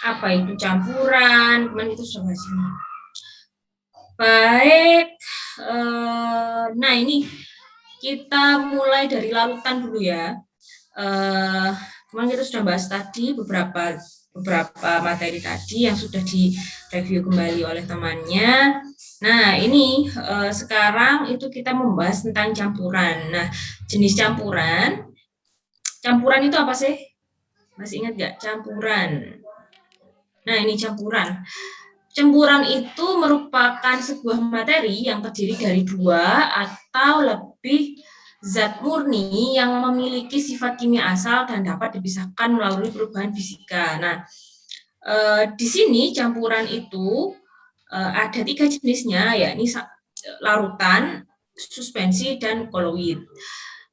apa itu campuran, kemarin itu sudah bahas ini. Baik, nah ini kita mulai dari larutan dulu ya. Kemarin kita sudah bahas tadi beberapa materi tadi yang sudah direview kembali oleh temannya. Nah, ini sekarang itu kita membahas tentang campuran. Nah, jenis campuran itu apa sih? Masih ingat nggak campuran? Nah, ini campuran. Campuran itu merupakan sebuah materi yang terdiri dari dua atau lebih zat murni yang memiliki sifat kimia asal dan dapat dipisahkan melalui perubahan fisika. Nah, di sini campuran itu ada 3 jenisnya, yakni larutan, suspensi, dan koloid.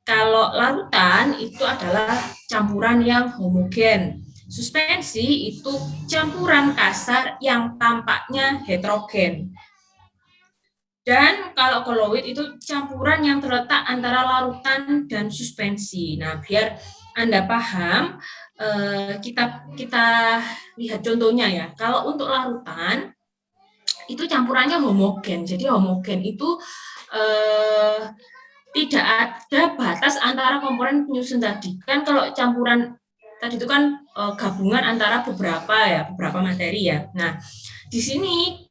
Kalau larutan itu adalah campuran yang homogen. Suspensi itu campuran kasar yang tampaknya heterogen. Dan kalau koloid itu campuran yang terletak antara larutan dan suspensi. Nah, biar Anda paham, kita lihat contohnya ya. Kalau untuk larutan, itu campurannya homogen. Jadi homogen itu tidak ada batas antara komponen penyusun tadi. Kan kalau campuran tadi itu kan gabungan antara beberapa materi ya. Nah, di sini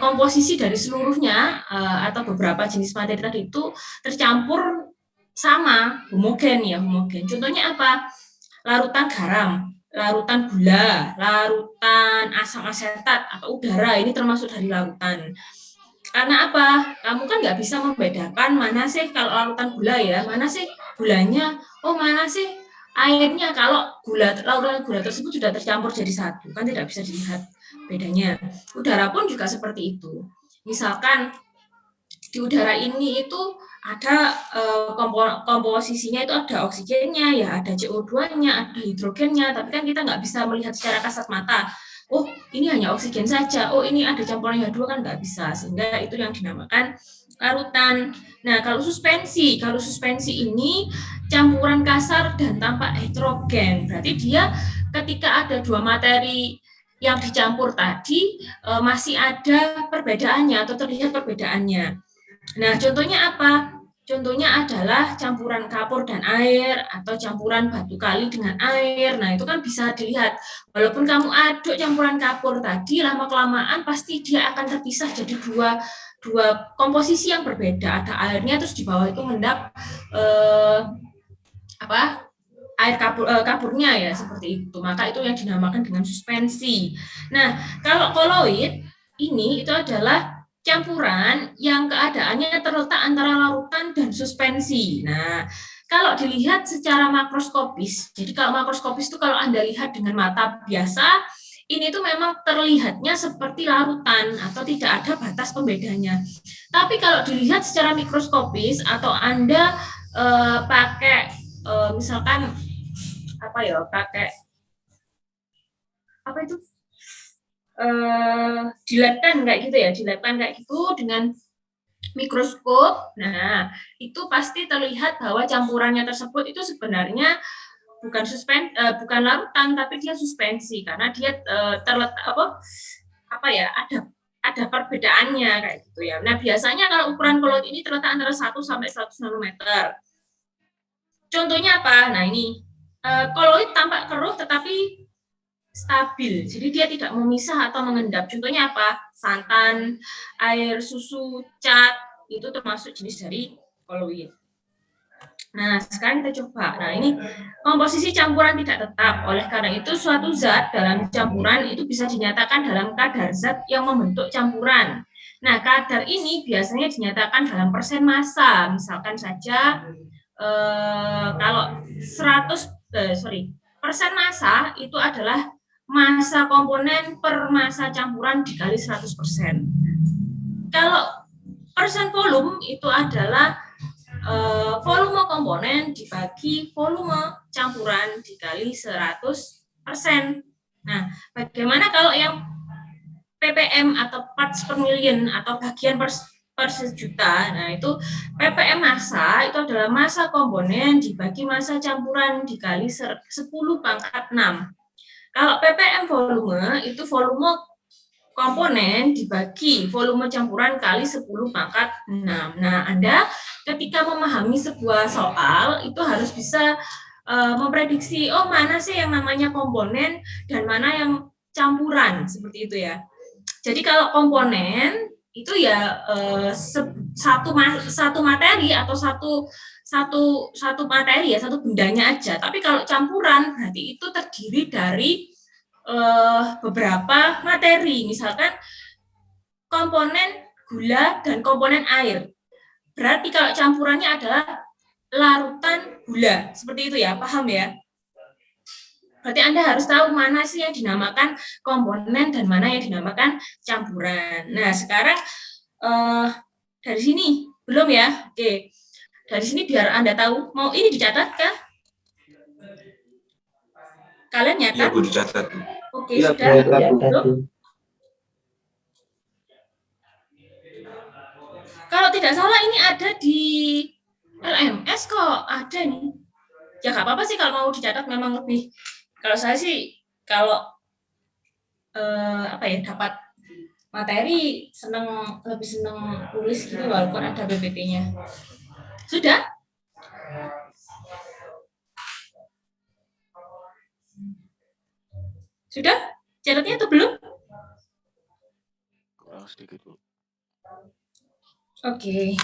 komposisi dari seluruhnya atau beberapa jenis materi tadi itu tercampur sama, homogen ya, homogen. Contohnya apa? Larutan garam, larutan gula, larutan asam asetat atau udara, ini termasuk dari larutan. Karena apa? Kamu kan nggak bisa membedakan mana sih kalau larutan gula ya, mana sih gulanya, mana sih airnya. Kalau larutan gula tersebut sudah tercampur jadi satu, kan tidak bisa dilihat bedanya. Udara pun juga seperti itu. Misalkan di udara ini itu ada komposisinya itu ada oksigennya, ya ada CO2-nya, ada hidrogennya, tapi kan kita nggak bisa melihat secara kasat mata. Oh, ini hanya oksigen saja. Oh, ini ada campuran H2 kan nggak bisa. Sehingga itu yang dinamakan larutan. Nah, kalau suspensi ini campuran kasar dan tampak heterogen. Berarti dia ketika ada dua materi yang dicampur tadi masih ada perbedaannya atau terlihat perbedaannya. Nah, contohnya apa? Contohnya adalah campuran kapur dan air atau campuran batu kali dengan air. Nah, itu kan bisa dilihat. Walaupun kamu aduk campuran kapur tadi, lama-kelamaan pasti dia akan terpisah jadi dua komposisi yang berbeda. Ada airnya, terus di bawah itu mengendap air kapurnya ya, seperti itu. Maka itu yang dinamakan dengan suspensi. Nah, kalau koloid ini itu adalah campuran yang keadaannya terletak antara larutan dan suspensi. Nah, kalau dilihat secara makroskopis, jadi kalau makroskopis itu kalau Anda lihat dengan mata biasa, ini tuh memang terlihatnya seperti larutan atau tidak ada batas pembedanya. Tapi kalau dilihat secara mikroskopis atau Anda pakai misalkan pakai apa itu dilatkan kayak gitu dengan mikroskop. Nah, itu pasti terlihat bahwa campurannya tersebut itu sebenarnya bukan larutan, tapi dia suspensi karena dia terletak ada perbedaannya kayak gitu ya. Nah, biasanya kalau ukuran koloid ini terletak antara 1 sampai 100 nanometer. Contohnya apa? Nah, ini koloid tampak keruh tetapi stabil, jadi dia tidak memisah atau mengendap. Contohnya apa? Santan, air, susu, cat, itu termasuk jenis dari koloid. Nah, sekarang kita coba. Nah, ini komposisi campuran tidak tetap. Oleh karena itu, suatu zat dalam campuran itu bisa dinyatakan dalam kadar zat yang membentuk campuran. Nah, kadar ini biasanya dinyatakan dalam persen massa. Misalkan saja kalau 100 persen massa itu adalah massa komponen per massa campuran dikali 100%. Kalau persen volume itu adalah volume komponen dibagi volume campuran dikali 100%. Nah, bagaimana kalau yang ppm atau parts per million atau bagian per sejuta? Nah, itu ppm massa itu adalah massa komponen dibagi massa campuran dikali 10⁻⁶. Kalau ppm volume, itu volume komponen dibagi volume campuran kali 10 pangkat 6. Nah, Anda ketika memahami sebuah soal, itu harus bisa memprediksi, oh mana sih yang namanya komponen dan mana yang campuran, seperti itu ya. Jadi kalau komponen itu ya satu materi atau satu materi ya, satu bendanya aja. Tapi kalau campuran berarti itu terdiri dari beberapa materi, misalkan komponen gula dan komponen air. Berarti kalau campurannya adalah larutan gula, seperti itu ya, paham ya? Berarti Anda harus tahu mana sih yang dinamakan komponen dan mana yang dinamakan campuran. Nah, sekarang dari sini belum ya? Oke. Dari sini biar Anda tahu, mau ini dicatat kah? Kalian nyatat? Iya, Bu, dicatat. Oke, ya, sudah. Ya, belum? Kalau tidak salah ini ada di LMS kok, ada nih. Ya nggak apa-apa sih kalau mau dicatat, memang lebih. Kalau saya sih kalau dapat materi lebih seneng tulis gitu walaupun ada PPT-nya. Sudah? Sudah? Catatnya atau belum? Kurang sedikit, Bu. Oke.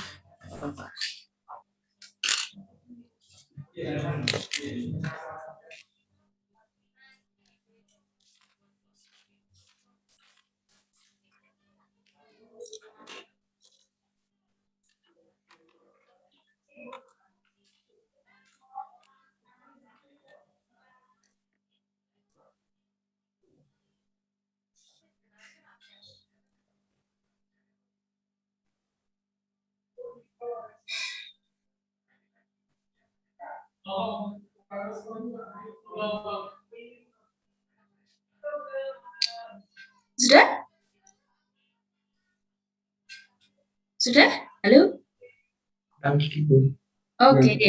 Sudah? Sudah? Halo? Oke.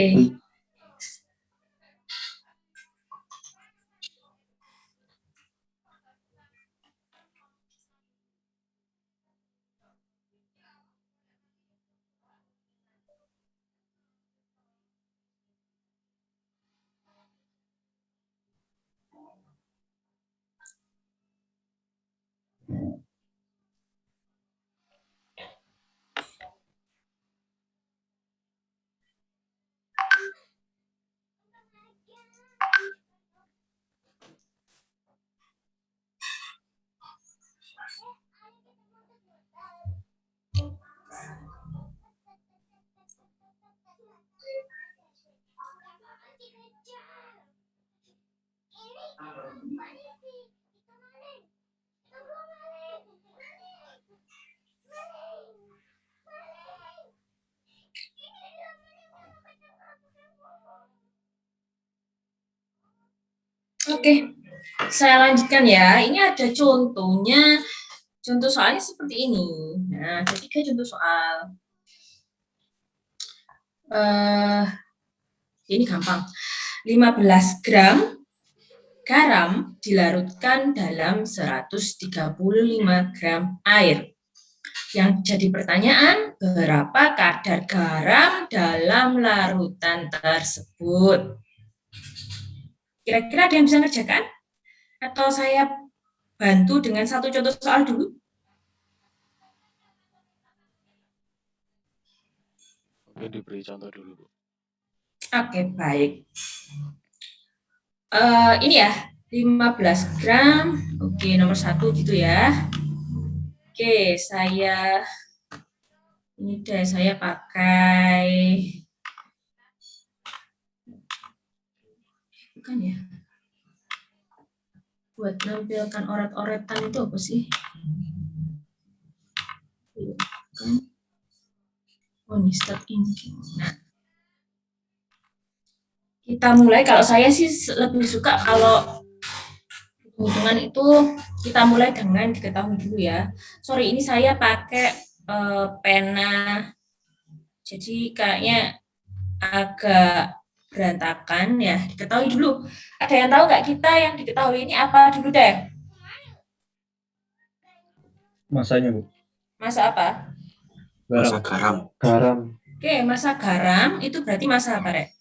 Oke, saya lanjutkan ya. Ini ada contohnya. Contoh soalnya seperti ini. Nah, ketiga contoh soal. Ini gampang. 15 gram garam dilarutkan dalam 135 gram air. Yang jadi pertanyaan, berapa kadar garam dalam larutan tersebut? Kira-kira ada yang bisa ngerjakan? Atau saya bantu dengan satu contoh soal dulu? Oke, diberi contoh dulu, Bu. Oke, baik. Ini ya, 15 gram. Oke, nomor 1 gitu ya. Oke, ini deh, saya pakai, bukan ya, buat menampilkan oret-oretan itu apa sih? Oh, ini start inking. Nah, kita mulai. Kalau saya sih lebih suka kalau hitungan itu kita mulai dengan diketahui dulu ya. Sorry, ini saya pakai pena, jadi kayaknya agak berantakan ya, diketahui dulu. Ada yang tahu nggak kita yang diketahui ini apa dulu deh? Masanya, Bu. Masa apa? Masa garam. Garam. Oke, masa garam itu berarti masa apa, Rek?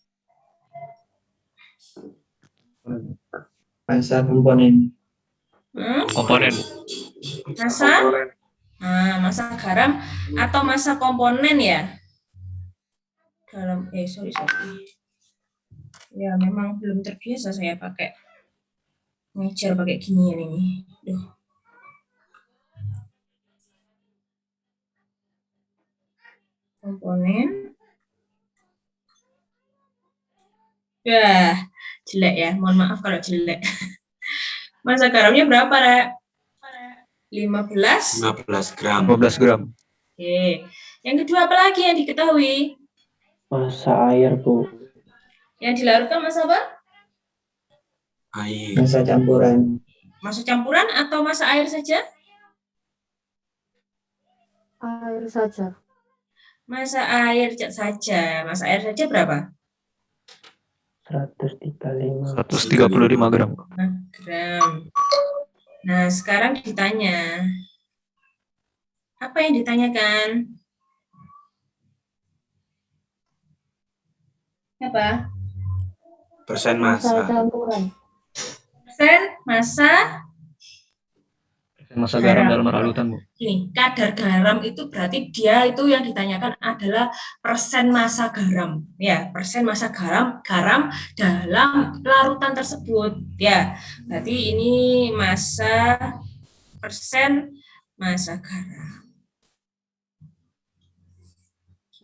Masa komponen. Komponen. Masa garam atau masa komponen ya? Sorry. Ya, memang belum terbiasa saya pakai ngejar pakai ginian ini. Duh. Komponen. Ya, jelek ya. Mohon maaf kalau jelek. Masa garamnya berapa, Rek? 15 gram. 15 gram. Oke. Yang kedua apa lagi yang diketahui? Masa air, Bu. Yang dilarutkan masa apa? Air. Masa campuran. Masa campuran atau masa air saja? Air saja. Masa air saja. Masa air saja berapa? 135 gram. Gram. Nah, sekarang ditanya. Apa yang ditanyakan? Apa? Persen Masa masa. campuran. Persen masa Masa garam dalam larutan, Bu. ini kadar garam itu berarti dia itu yang ditanyakan adalah persen masa garam ya, persen masa garam dalam larutan tersebut ya. Berarti ini masa persen masa garam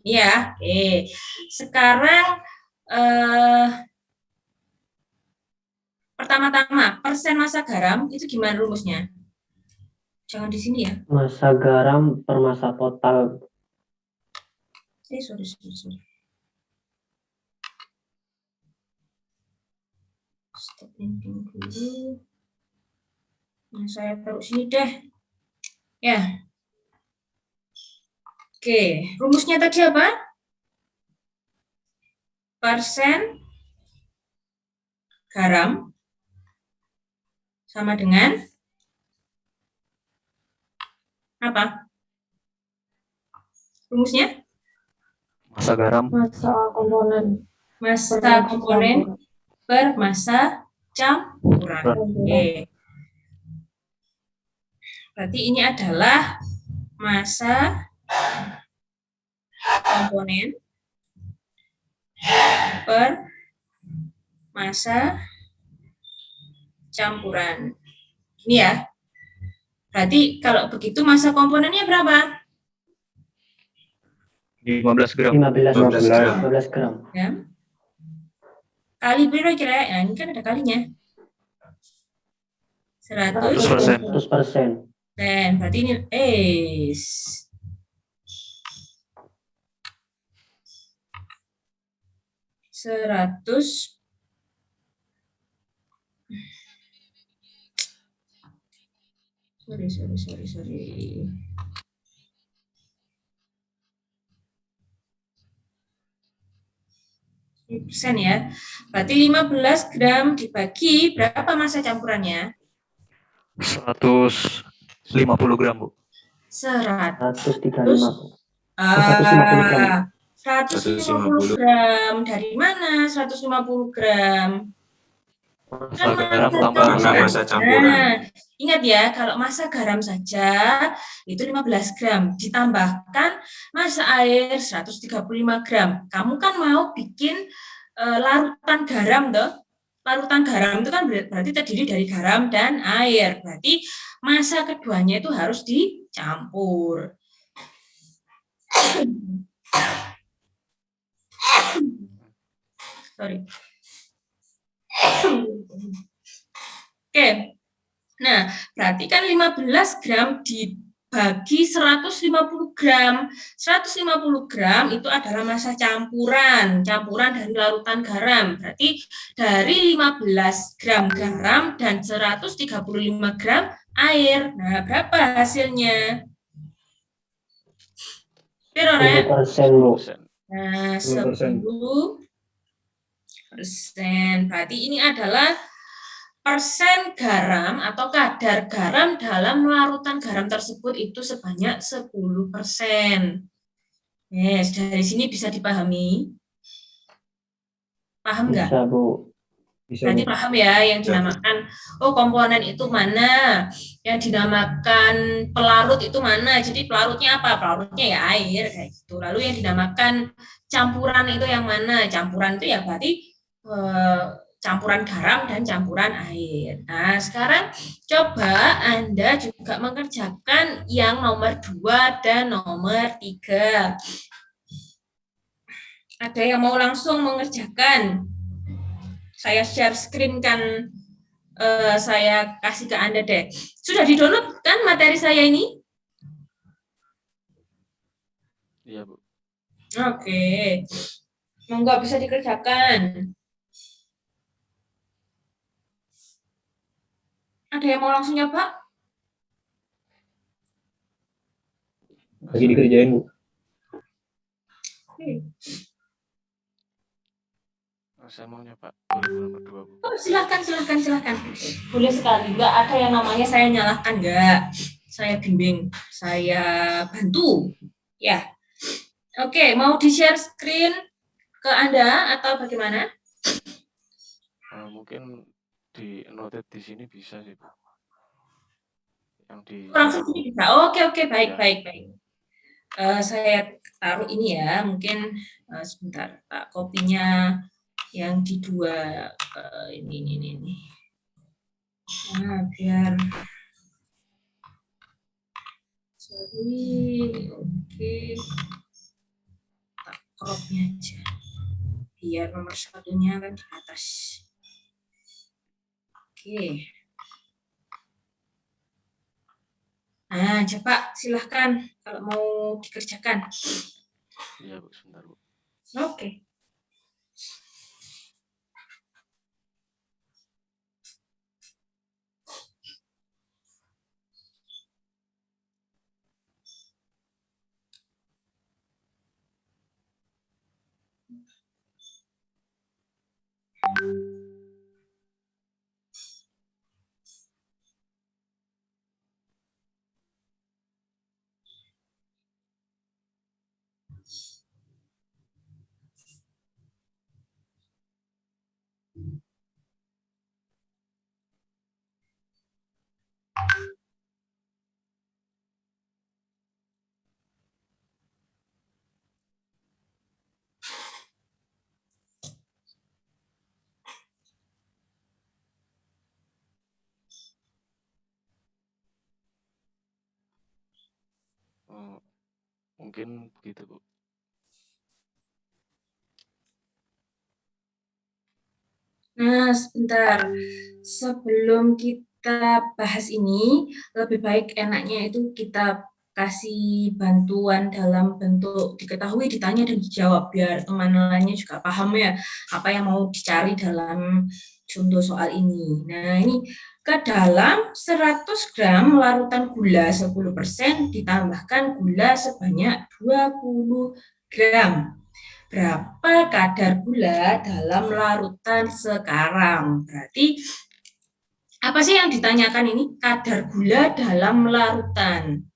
ya. Oke, sekarang pertama-tama persen masa garam itu gimana rumusnya? Jangan di sini ya. Masa garam per masa total. Sorry. Stop thinking dulu. Nah, saya taruh sini deh. Ya. Oke, rumusnya tadi apa? Persen garam sama dengan apa? Rumusnya? Masa garam. Masa komponen. Masa komponen per masa campuran. Oke. Berarti ini adalah masa komponen per masa campuran. Ini ya. Berarti kalau begitu masa komponennya berapa? 15 gram. 15 gram. Ya. Kali berapa kira? Nah, ini kan ada kalinya. 100%. 100%. Berarti ini 100. Sorry. Persen ya. Berarti 15 gram dibagi berapa masa campurannya? 150 gram, Bu. 135. 150 gram. 150 gram. Dari mana 150 gram? Masa garam tambah masa campuran. Nah, ingat ya, kalau masa garam saja itu 15 gram, ditambahkan masa air 135 gram. Kamu kan mau bikin larutan garam, toh? Larutan garam itu kan berarti terdiri dari garam dan air. Berarti masa keduanya itu harus dicampur. Sorry. Oke. Nah, berarti kan 15 gram dibagi 150 gram. 150 gram itu adalah masa campuran dari larutan garam. Berarti dari 15 gram garam dan 135 gram air. Nah, berapa hasilnya? Berapa? 10%, Bu. Nah, 10% Persen. Berarti ini adalah persen garam atau kadar garam dalam larutan garam tersebut itu sebanyak 10%. Yes, dari sini bisa dipahami? Paham nggak? Bisa, Bu. Berarti paham ya yang dinamakan, oh komponen itu mana, yang dinamakan pelarut itu mana. Jadi pelarutnya apa? Pelarutnya ya air kayak gitu. Lalu yang dinamakan campuran itu yang mana? Campuran itu ya berarti campuran garam dan campuran air. Nah, sekarang coba Anda juga mengerjakan yang nomor 2 dan nomor 3. Ada yang mau langsung mengerjakan? Saya share screen kan, saya kasih ke Anda deh. Sudah di-download kan materi saya ini? Iya, Bu. Oke. Monggo bisa dikerjakan. Ada yang mau langsung nyoba? Lagi dikerjain, Bu. Oke. Saya mau nyoba nomor 2, Bu. Oh, silakan. Boleh sekali. Nggak ada yang namanya saya nyalahkan, nggak. Saya bimbing, saya bantu. Ya. Oke, mau di-share screen ke Anda atau bagaimana? Mungkin di noted di sini bisa sih, Bu. Yang di Langsung sini bisa. Oke, baik. Saya taruh ini ya, mungkin sebentar, Pak, kopinya yang di 2 ini. Nah, biar oke. Tak cropnya aja. Biar nomor 1-nya kan di atas. Oke. Nah, coba silahkan kalau mau dikerjakan. Iya, Bu, sebentar, Bu. Oke. Mungkin begitu, Bu. Nah, sebentar. Sebelum kita bahas ini, lebih baik enaknya itu kita kasih bantuan dalam bentuk diketahui, ditanya, dan dijawab, biar teman lainnya juga paham ya, apa yang mau dicari dalam contoh soal ini. Nah, ini ke dalam 100 gram larutan gula 10% ditambahkan gula sebanyak 20 gram. Berapa kadar gula dalam larutan sekarang? Berarti apa sih yang ditanyakan ini? Kadar gula dalam larutan.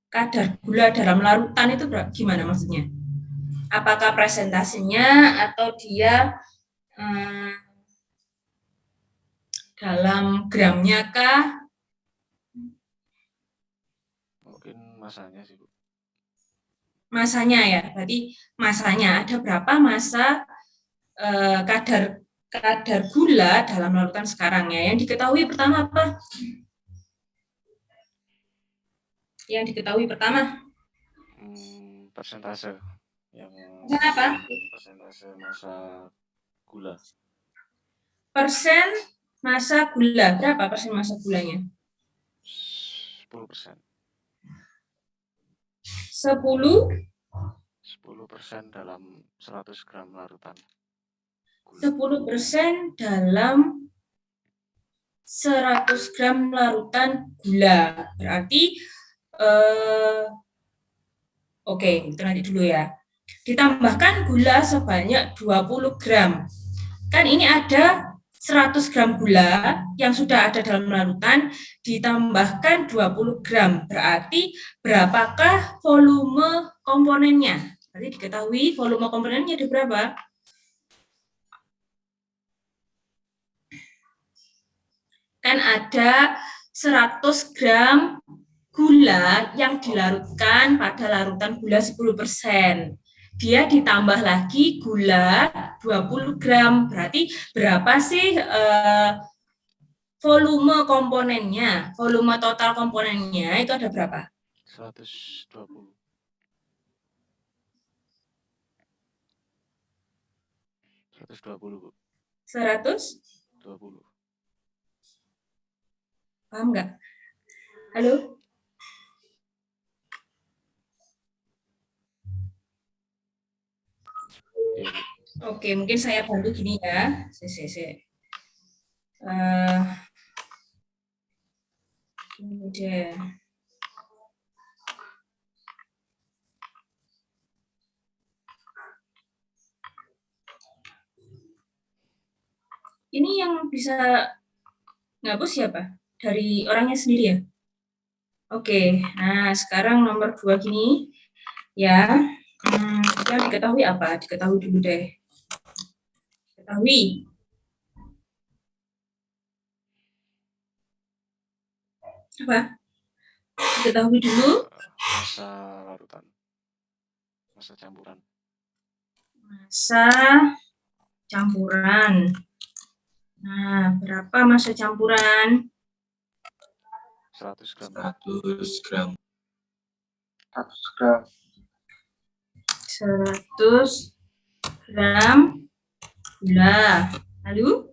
Kadar gula dalam larutan itu gimana maksudnya? Apakah presentasinya atau dia dalam gramnya kah? Mungkin masanya sih, Bu. Masanya ya, berarti masanya ada berapa masa kadar gula dalam larutan sekarang ya. Yang diketahui pertama apa? Yang diketahui pertama? Persentase. Apa? Persentase massa gula. Persen massa gula. Berapa persen massa gulanya? 10%. 10% dalam 100 gram larutan. 10% dalam 100 gram larutan gula. Berarti, oke, itu nanti dulu ya. ditambahkan gula sebanyak 20 gram. Kan ini ada 100 gram gula yang sudah ada dalam larutan, ditambahkan 20 gram. Berarti berapakah volume komponennya? Berarti diketahui volume komponennya ada berapa? Kan ada 100 gram gula yang dilarutkan pada larutan gula 10%. Dia ditambah lagi gula 20 gram. Berarti berapa sih volume komponennya? Volume total komponennya itu ada berapa? 120. 120, Bu. 120. 20. Paham nggak? Halo? Iya, Bu. Oke, mungkin saya bantu gini ya. Ini deh. Ini yang bisa ngapus siapa? Dari orangnya sendiri ya? Oke, nah sekarang nomor 2 gini. Ya, yang diketahui apa? Diketahui dulu deh. Diketahui. Apa? Diketahui dulu. Masa larutan. Masa campuran. Masa campuran. Nah, berapa masa campuran? 100 gram. 100 gram. 100 gram gula. Lalu?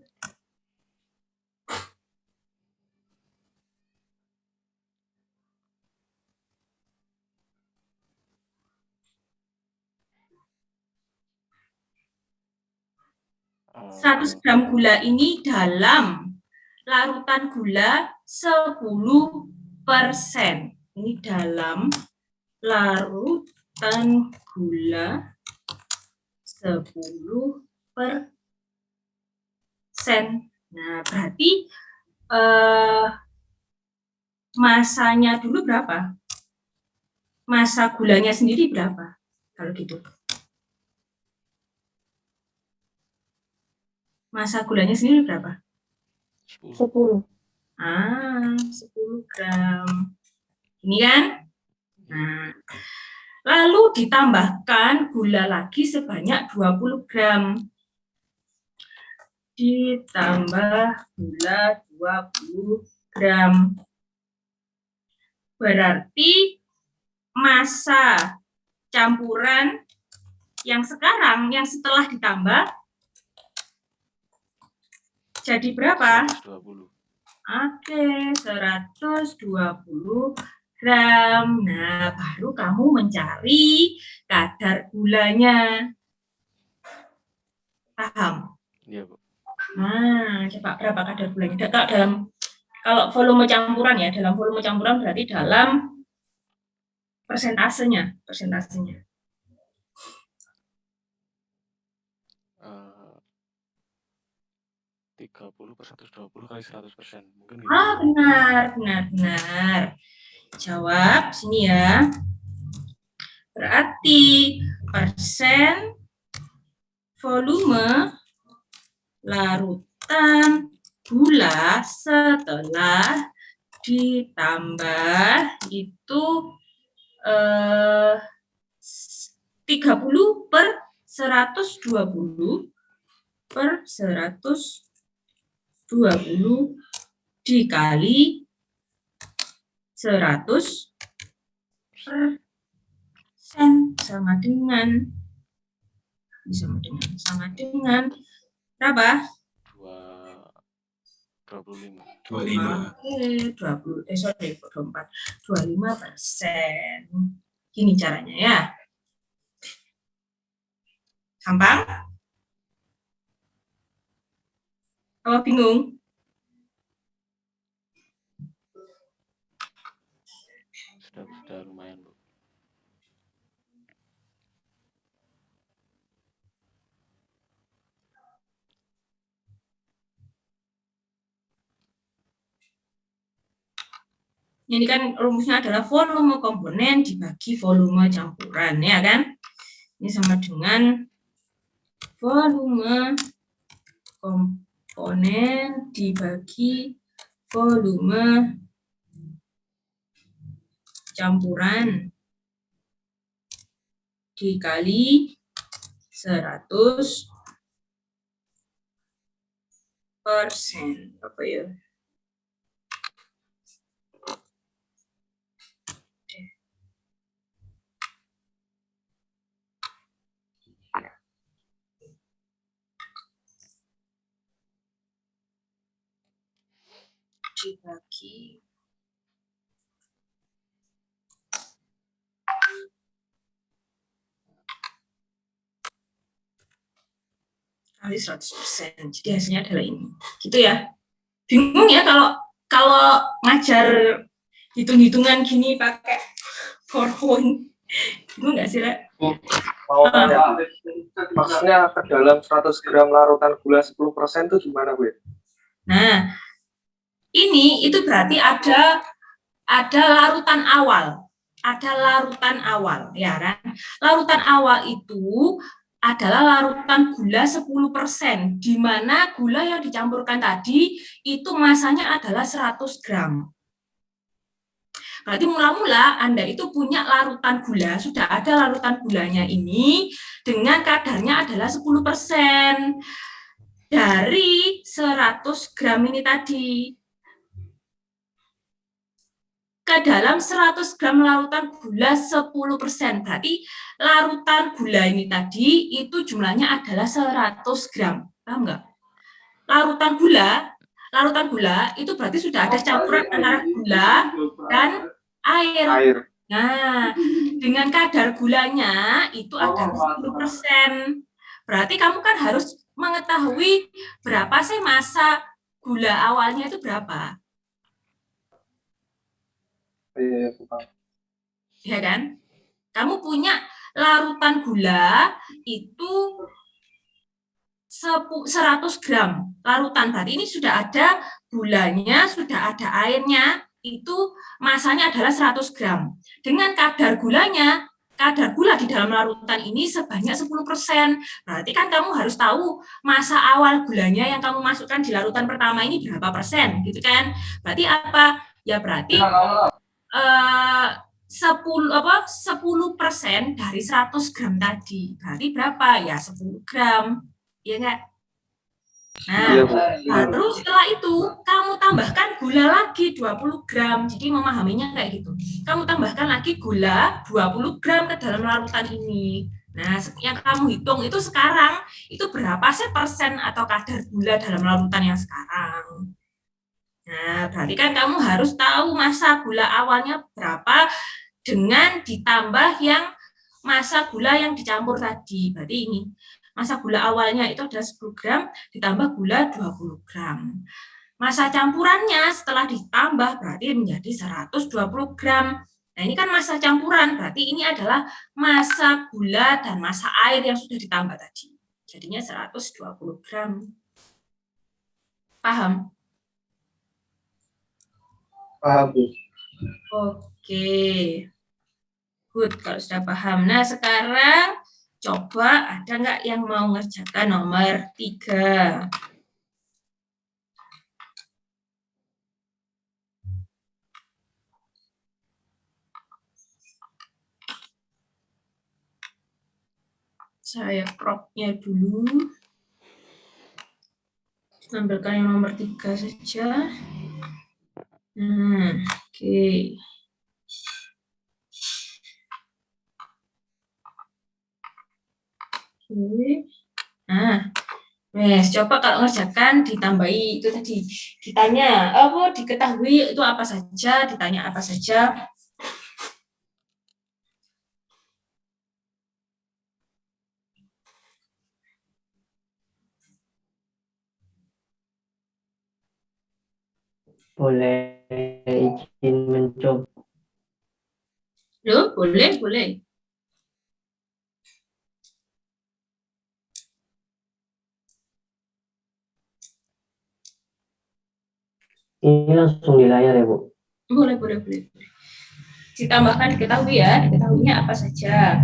Uh, 100 gram gula ini dalam larutan gula 10%. Ini dalam larutan gula 10%. Nah, berarti masanya dulu berapa? Masa gulanya sendiri berapa? Kalau gitu. Masa gulanya sendiri berapa? 10. 10. 10 gram. Ini kan? Nah, lalu ditambahkan gula lagi sebanyak 20 gram. Ditambah gula 20 gram. Berarti masa campuran yang sekarang, yang setelah ditambah, jadi berapa? 120. Oke, 120 gram. Nah, baru kamu mencari kadar gulanya. Paham? Iya, Bu. Nah, coba berapa kadar gulanya? Kalau volume campuran ya, dalam volume campuran berarti dalam persentasenya. 30 per 120 kali 100%. Mungkin gitu. Benar. Jawab sini ya. Berarti persen volume larutan gula setelah ditambah itu 30 per 120 per 120 dikali 100 persen sama dengan berapa? 25. 25. Oke, 25%. Gini caranya ya. Gampang? Apa bingung? Sudah lumayan, Bu. Ini kan rumusnya adalah volume komponen dibagi volume campuran, ya kan? Ini sama dengan volume komponen dibagi volume campuran dikali 100%. Apa ya? Dibagi kali 100%. Jadi hasilnya adalah ini. Gitu ya. Bingung ya kalau ngajar hitung-hitungan gini pakai PowerPoint. Bingung nggak sih, Rek? Mau tanya, maksudnya ke dalam 100 gram larutan gula 10% itu gimana, Bu? Nah, ini itu berarti ada larutan awal. Ada larutan awal, ya kan? Larutan awal itu adalah larutan gula 10%, di mana gula yang dicampurkan tadi itu masanya adalah 100 gram. Berarti mula-mula Anda itu punya larutan gula, sudah ada larutan gulanya ini dengan kadarnya adalah 10% dari 100 gram ini tadi. Ke dalam 100 gram larutan gula 10%. Berarti larutan gula ini tadi itu jumlahnya adalah 100 gram. Paham nggak? Larutan gula itu berarti sudah ada campuran antara gula dan air. Nah, dengan kadar gulanya itu adalah 10%. Berarti kamu kan harus mengetahui berapa sih massa gula awalnya itu berapa. Ya kan? Kamu punya larutan gula itu 100 gram larutan. Berarti ini sudah ada gulanya, sudah ada airnya, itu masanya adalah 100 gram. Dengan kadar gula di dalam larutan ini sebanyak 10%. Berarti kan kamu harus tahu masa awal gulanya yang kamu masukkan di larutan pertama ini berapa persen, gitu kan? Berarti apa? Ya berarti 10% dari 100 gram tadi. Berarti berapa? Ya 10 gram. Ya enggak? Nah, baru setelah itu kamu tambahkan gula lagi 20 gram. Jadi memahaminya kayak gitu. Kamu tambahkan lagi gula 20 gram ke dalam larutan ini. Nah, yang kamu hitung itu sekarang, itu berapa sih persen atau kadar gula dalam larutan yang sekarang. Nah, berarti kan kamu harus tahu massa gula awalnya berapa dengan ditambah yang massa gula yang dicampur tadi. Berarti ini, massa gula awalnya itu ada 10 gram, ditambah gula 20 gram. Massa campurannya setelah ditambah berarti menjadi 120 gram. Nah, ini kan massa campuran, berarti ini adalah massa gula dan massa air yang sudah ditambah tadi. Jadinya 120 gram. Paham? Paham, Bu. Oke. Good, kalau sudah paham. Nah, sekarang coba ada nggak yang mau ngerjakan nomor 3? Saya crop-nya dulu. Tampilkan yang nomor 3 saja. Oke. Oke. Nah, coba kalau ngerjakan ditambahi itu tadi. Ditanya, diketahui itu apa saja, ditanya apa saja. Boleh izin mencoba. Loh, boleh. Ini langsung di layar ya, Bu? Boleh, boleh, boleh. Ditambahkan diketahui ya, diketahuinya apa saja.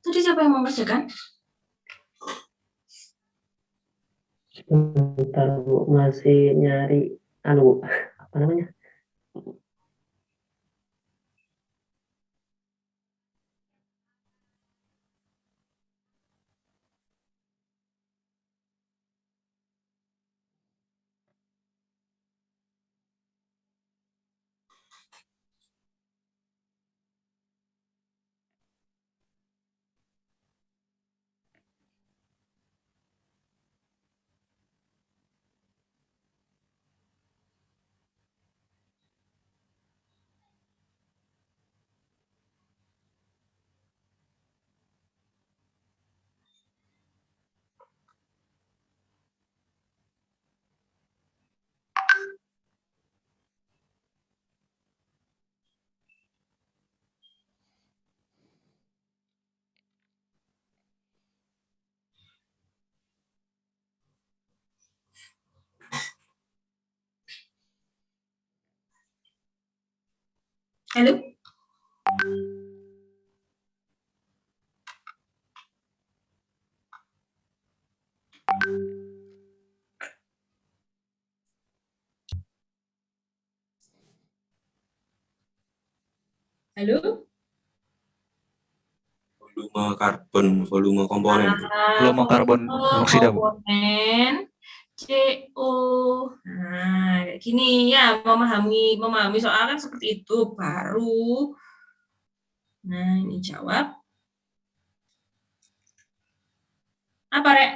Tadi siapa yang mengerjakan? Bentar Bu, masih nyari anu Bu, apa namanya? Halo? Halo? Volume karbon, volume komponen. Volume karbon monoksida, Bu. Komponen CO. Nah, kayak gini ya, memahami soal kan seperti itu baru. Nah, ini jawab. Apa, Rek?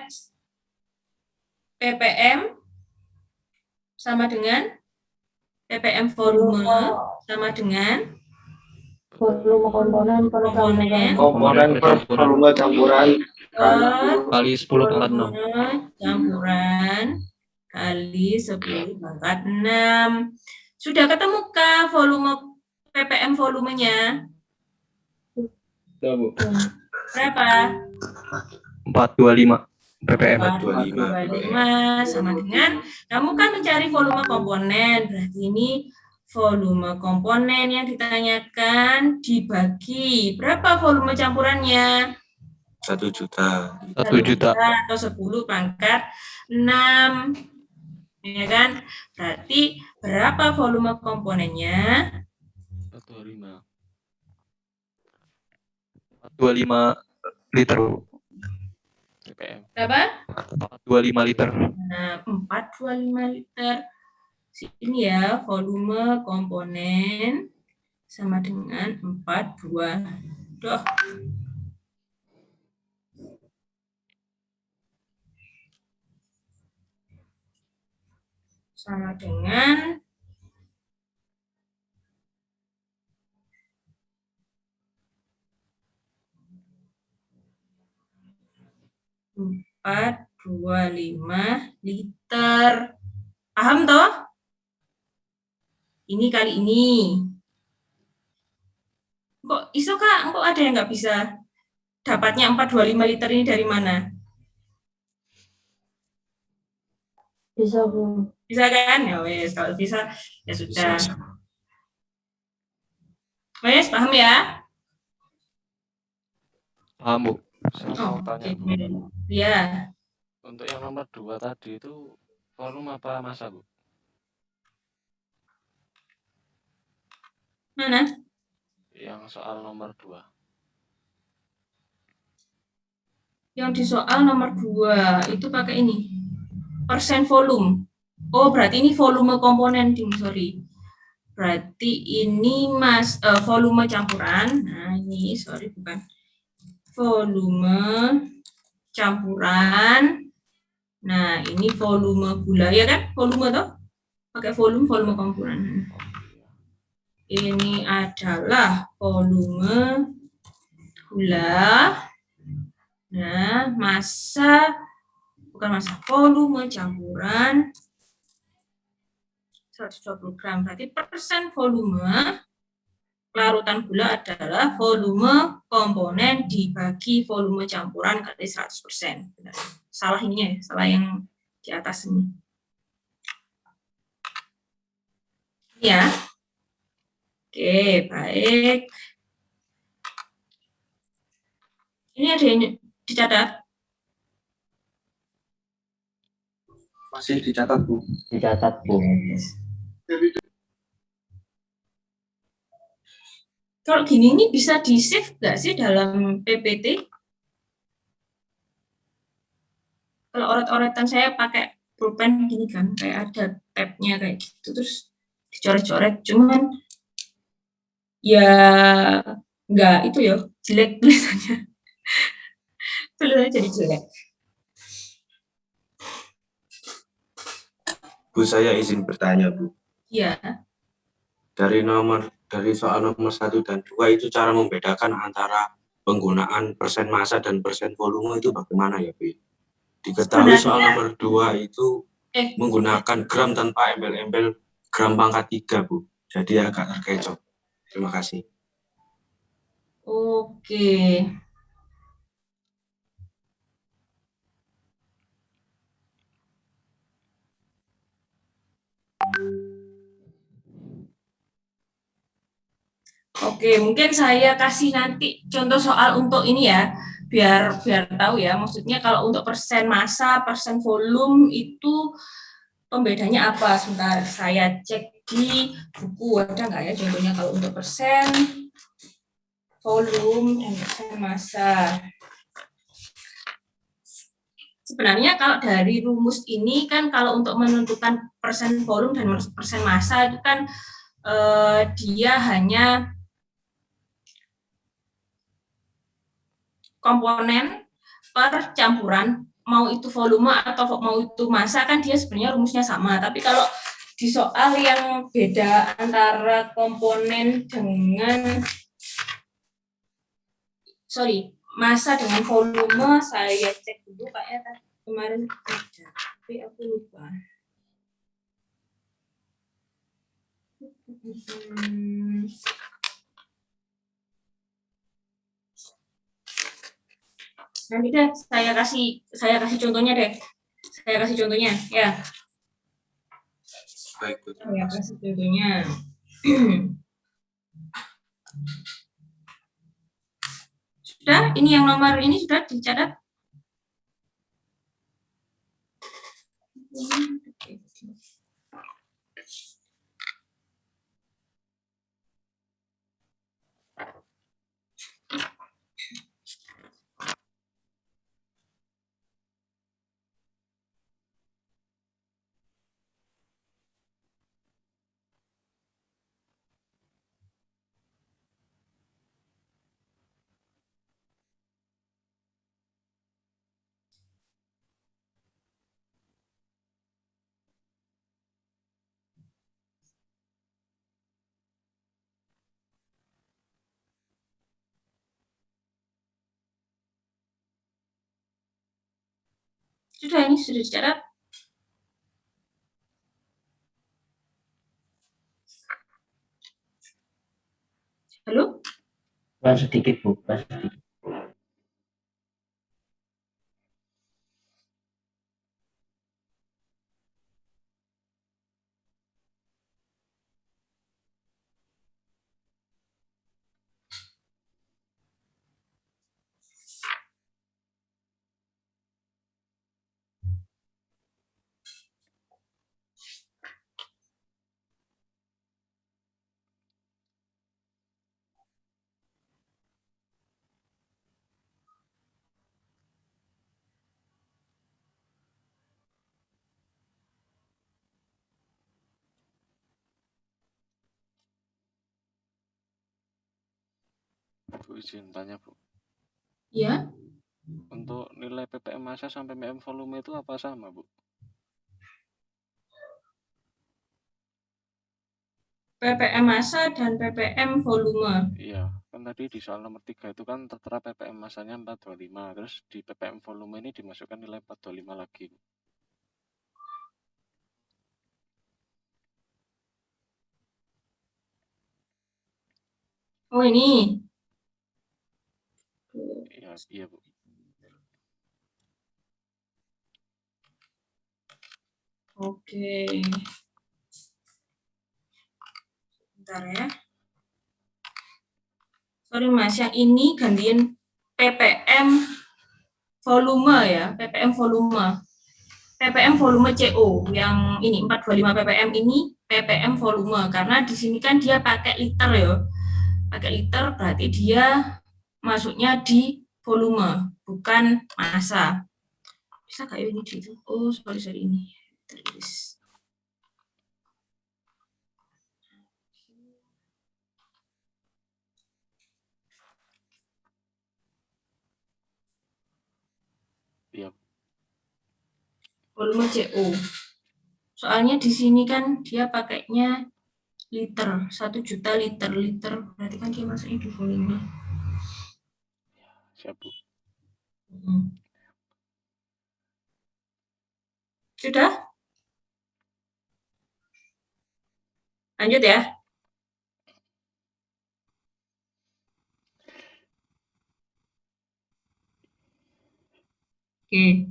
ppm sama dengan ppm volume sama dengan Volume komponen per campuran. Komponen per volume campuran Kali 10 pangkat 6. volume campuran kali 10 pangkat 6. Sudah ketemukah volume ppm volumenya? Sudah, Bu. Berapa? 425 ppm. 425 sama dengan kamu kan mencari volume komponen, berarti ini volume komponen yang ditanyakan dibagi berapa volume campurannya? 1 juta. 1 juta. Atau 10 pangkat 6, ya kan? Berarti berapa volume komponennya? 425. 425 liter, Bu. ppm. Berapa? 425 liter. Nah, 425 liter. Ini ya, volume komponen sama dengan 42. Sama dengan 4 25 liter. Paham toh? Ini kali ini. Kok iso Kak? Kok ada yang nggak bisa? Dapatnya 425 liter ini dari mana? Bisa, Bu. Bisa kan? Ya wes, kalau bisa ya sudah. Bisa. Wes, paham ya? Paham, Bu. Saya Oh, mau tanya, oke. Bu. Ya. Untuk yang nomor 2 tadi itu volume apa massa, Bu? Mana? Yang soal nomor 2. Yang di soal nomor 2 itu pakai ini. Persen volume. Oh, berarti ini volume komponen, sorry. Berarti ini volume campuran. Nah, ini sorry bukan. Volume campuran. Nah, ini volume gula ya kan? Volume toh? Pakai volume campuran. Ini adalah volume gula. Nah, volume campuran 120 gram. Berarti persen volume larutan gula adalah volume komponen dibagi volume campuran kali 100%. Benar. Salah ini ya, salah yang di atas ini. Ya. Oke, baik. Ini ada yang dicatat? Masih dicatat, Bu. Dicatat, Bu. Kalau gini ini bisa di-save nggak sih dalam PPT? Kalau oret-oretan saya pakai pulpen gini kan, kayak ada tab-nya kayak gitu, terus dicoret-coret, cuman ya nggak itu ya, jelek tulisannya. Tulisannya jadi jelek. Bu, saya izin bertanya, Bu. Iya. Dari soal nomor 1 dan 2 itu cara membedakan antara penggunaan persen massa dan persen volume itu bagaimana ya, Bu? Diketahui soal nomor 2 itu menggunakan gram tanpa embel-embel gram pangkat 3, Bu. Jadi agak terkecoh. Terima kasih. Oke. Oke, mungkin saya kasih nanti contoh soal untuk ini ya, biar tahu ya. Maksudnya kalau untuk persen massa, persen volume itu pembedanya apa? Sebentar, saya cek di buku ada nggak ya contohnya kalau untuk persen volume dan persen massa. Sebenarnya kalau dari rumus ini kan kalau untuk menentukan persen volume dan persen massa itu kan dia hanya komponen per campuran, mau itu volume atau mau itu massa kan dia sebenarnya rumusnya sama. Tapi kalau di soal yang beda antara komponen dengan massa dengan volume, saya cek dulu kayaknya kemarin ada, tapi aku lupa. Nanti deh saya kasih contohnya deh. Saya kasih contohnya ya. Baik, Bu. Saya kasih contohnya. Sudah, ini yang nomor ini sudah dicatat. Sudah, ini sudah dicatat. Halo? Kurang sedikit, Bu. Kurang sedikit. Bu, izin tanya, Bu. Ya, Untuk nilai ppm massa sampai ppm volume itu apa sama, Bu? ppm massa dan ppm volume. Iya, kan tadi di soal nomor 3 itu kan tertera ppm massanya 425, terus di ppm volume ini dimasukkan nilai 425 lagi. Oh, ini. Iya, iya, Bu. Oke. Bentar ya. Sorry Mas, yang ini gantiin ppm volume ya, ppm volume. ppm volume CO yang ini 425 ppm ini ppm volume karena di sini kan dia pakai liter ya. Pakai liter berarti dia masuknya di volume, bukan massa. Bisa kayak ini gitu. Oh, sorry ini. Terus. Iya. Volume CO. Soalnya di sini kan dia pakainya liter, 1 juta liter, berarti kan dia masuknya di volume. Siap, Bu. Sudah? Lanjut ya. Oke.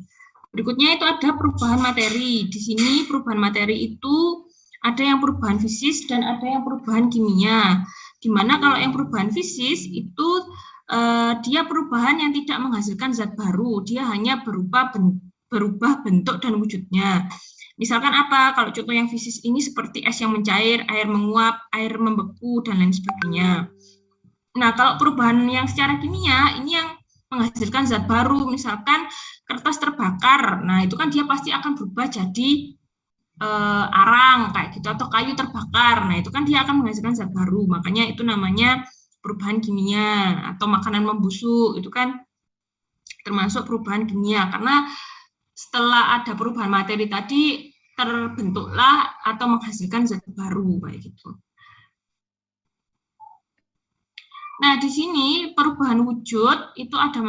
Berikutnya itu ada perubahan materi. Di sini perubahan materi itu ada yang perubahan fisis dan ada yang perubahan kimia. Dimana kalau yang perubahan fisis itu dia perubahan yang tidak menghasilkan zat baru, dia hanya berubah bentuk dan wujudnya. Misalkan apa? Kalau contoh yang fisis ini seperti es yang mencair, air menguap, air membeku, dan lain sebagainya. Nah, kalau perubahan yang secara kimia, ini yang menghasilkan zat baru, misalkan kertas terbakar. Nah, itu kan dia pasti akan berubah jadi arang kayak gitu atau kayu terbakar. Nah, itu kan dia akan menghasilkan zat baru. Makanya itu namanya perubahan kimia atau makanan membusuk. Itu kan termasuk perubahan kimia karena setelah ada perubahan materi tadi terbentuklah atau menghasilkan zat baru kayak gitu. Nah, di sini perubahan wujud itu ada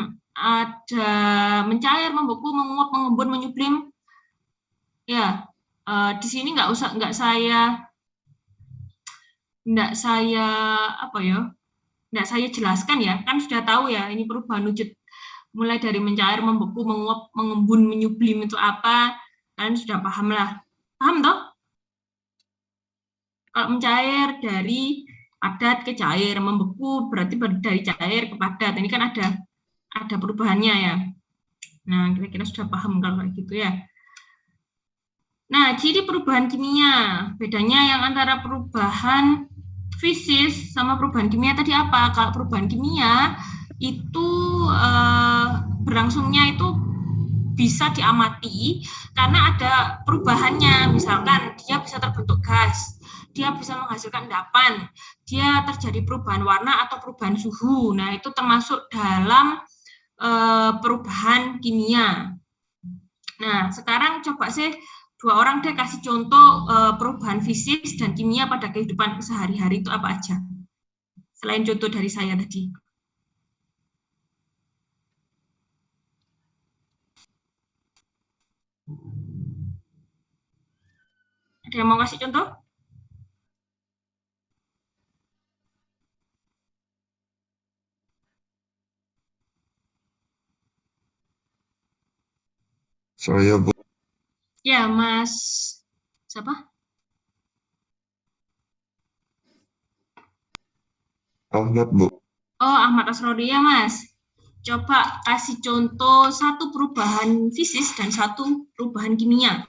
mencair, membeku, menguap, mengembun, menyublim. Ya, di sini nggak saya jelaskan ya, kan sudah tahu ya ini perubahan wujud mulai dari mencair, membeku, menguap, mengembun, menyublim itu apa, kalian sudah paham lah. Paham toh? Kalau mencair dari padat ke cair, membeku berarti dari cair ke padat. Ini kan ada perubahannya ya. Nah, kira-kira sudah paham kalau kayak gitu ya. Nah, ciri perubahan kimia. Bedanya yang antara perubahan fisis sama perubahan kimia tadi apa? Kalau perubahan kimia itu berlangsungnya itu bisa diamati karena ada perubahannya. Misalkan dia bisa terbentuk gas, dia bisa menghasilkan endapan, dia terjadi perubahan warna atau perubahan suhu. Nah, itu termasuk dalam perubahan kimia. Nah, sekarang coba sih 2 orang deh kasih contoh perubahan fisik dan kimia pada kehidupan sehari-hari itu apa aja? Selain contoh dari saya tadi. Ada yang mau kasih contoh? Saya, Bu. Ya, Mas. Siapa? Ahmad, Bu. Oh, Ahmad Asrori ya, Mas. Coba kasih contoh satu perubahan fisis dan satu perubahan kimia.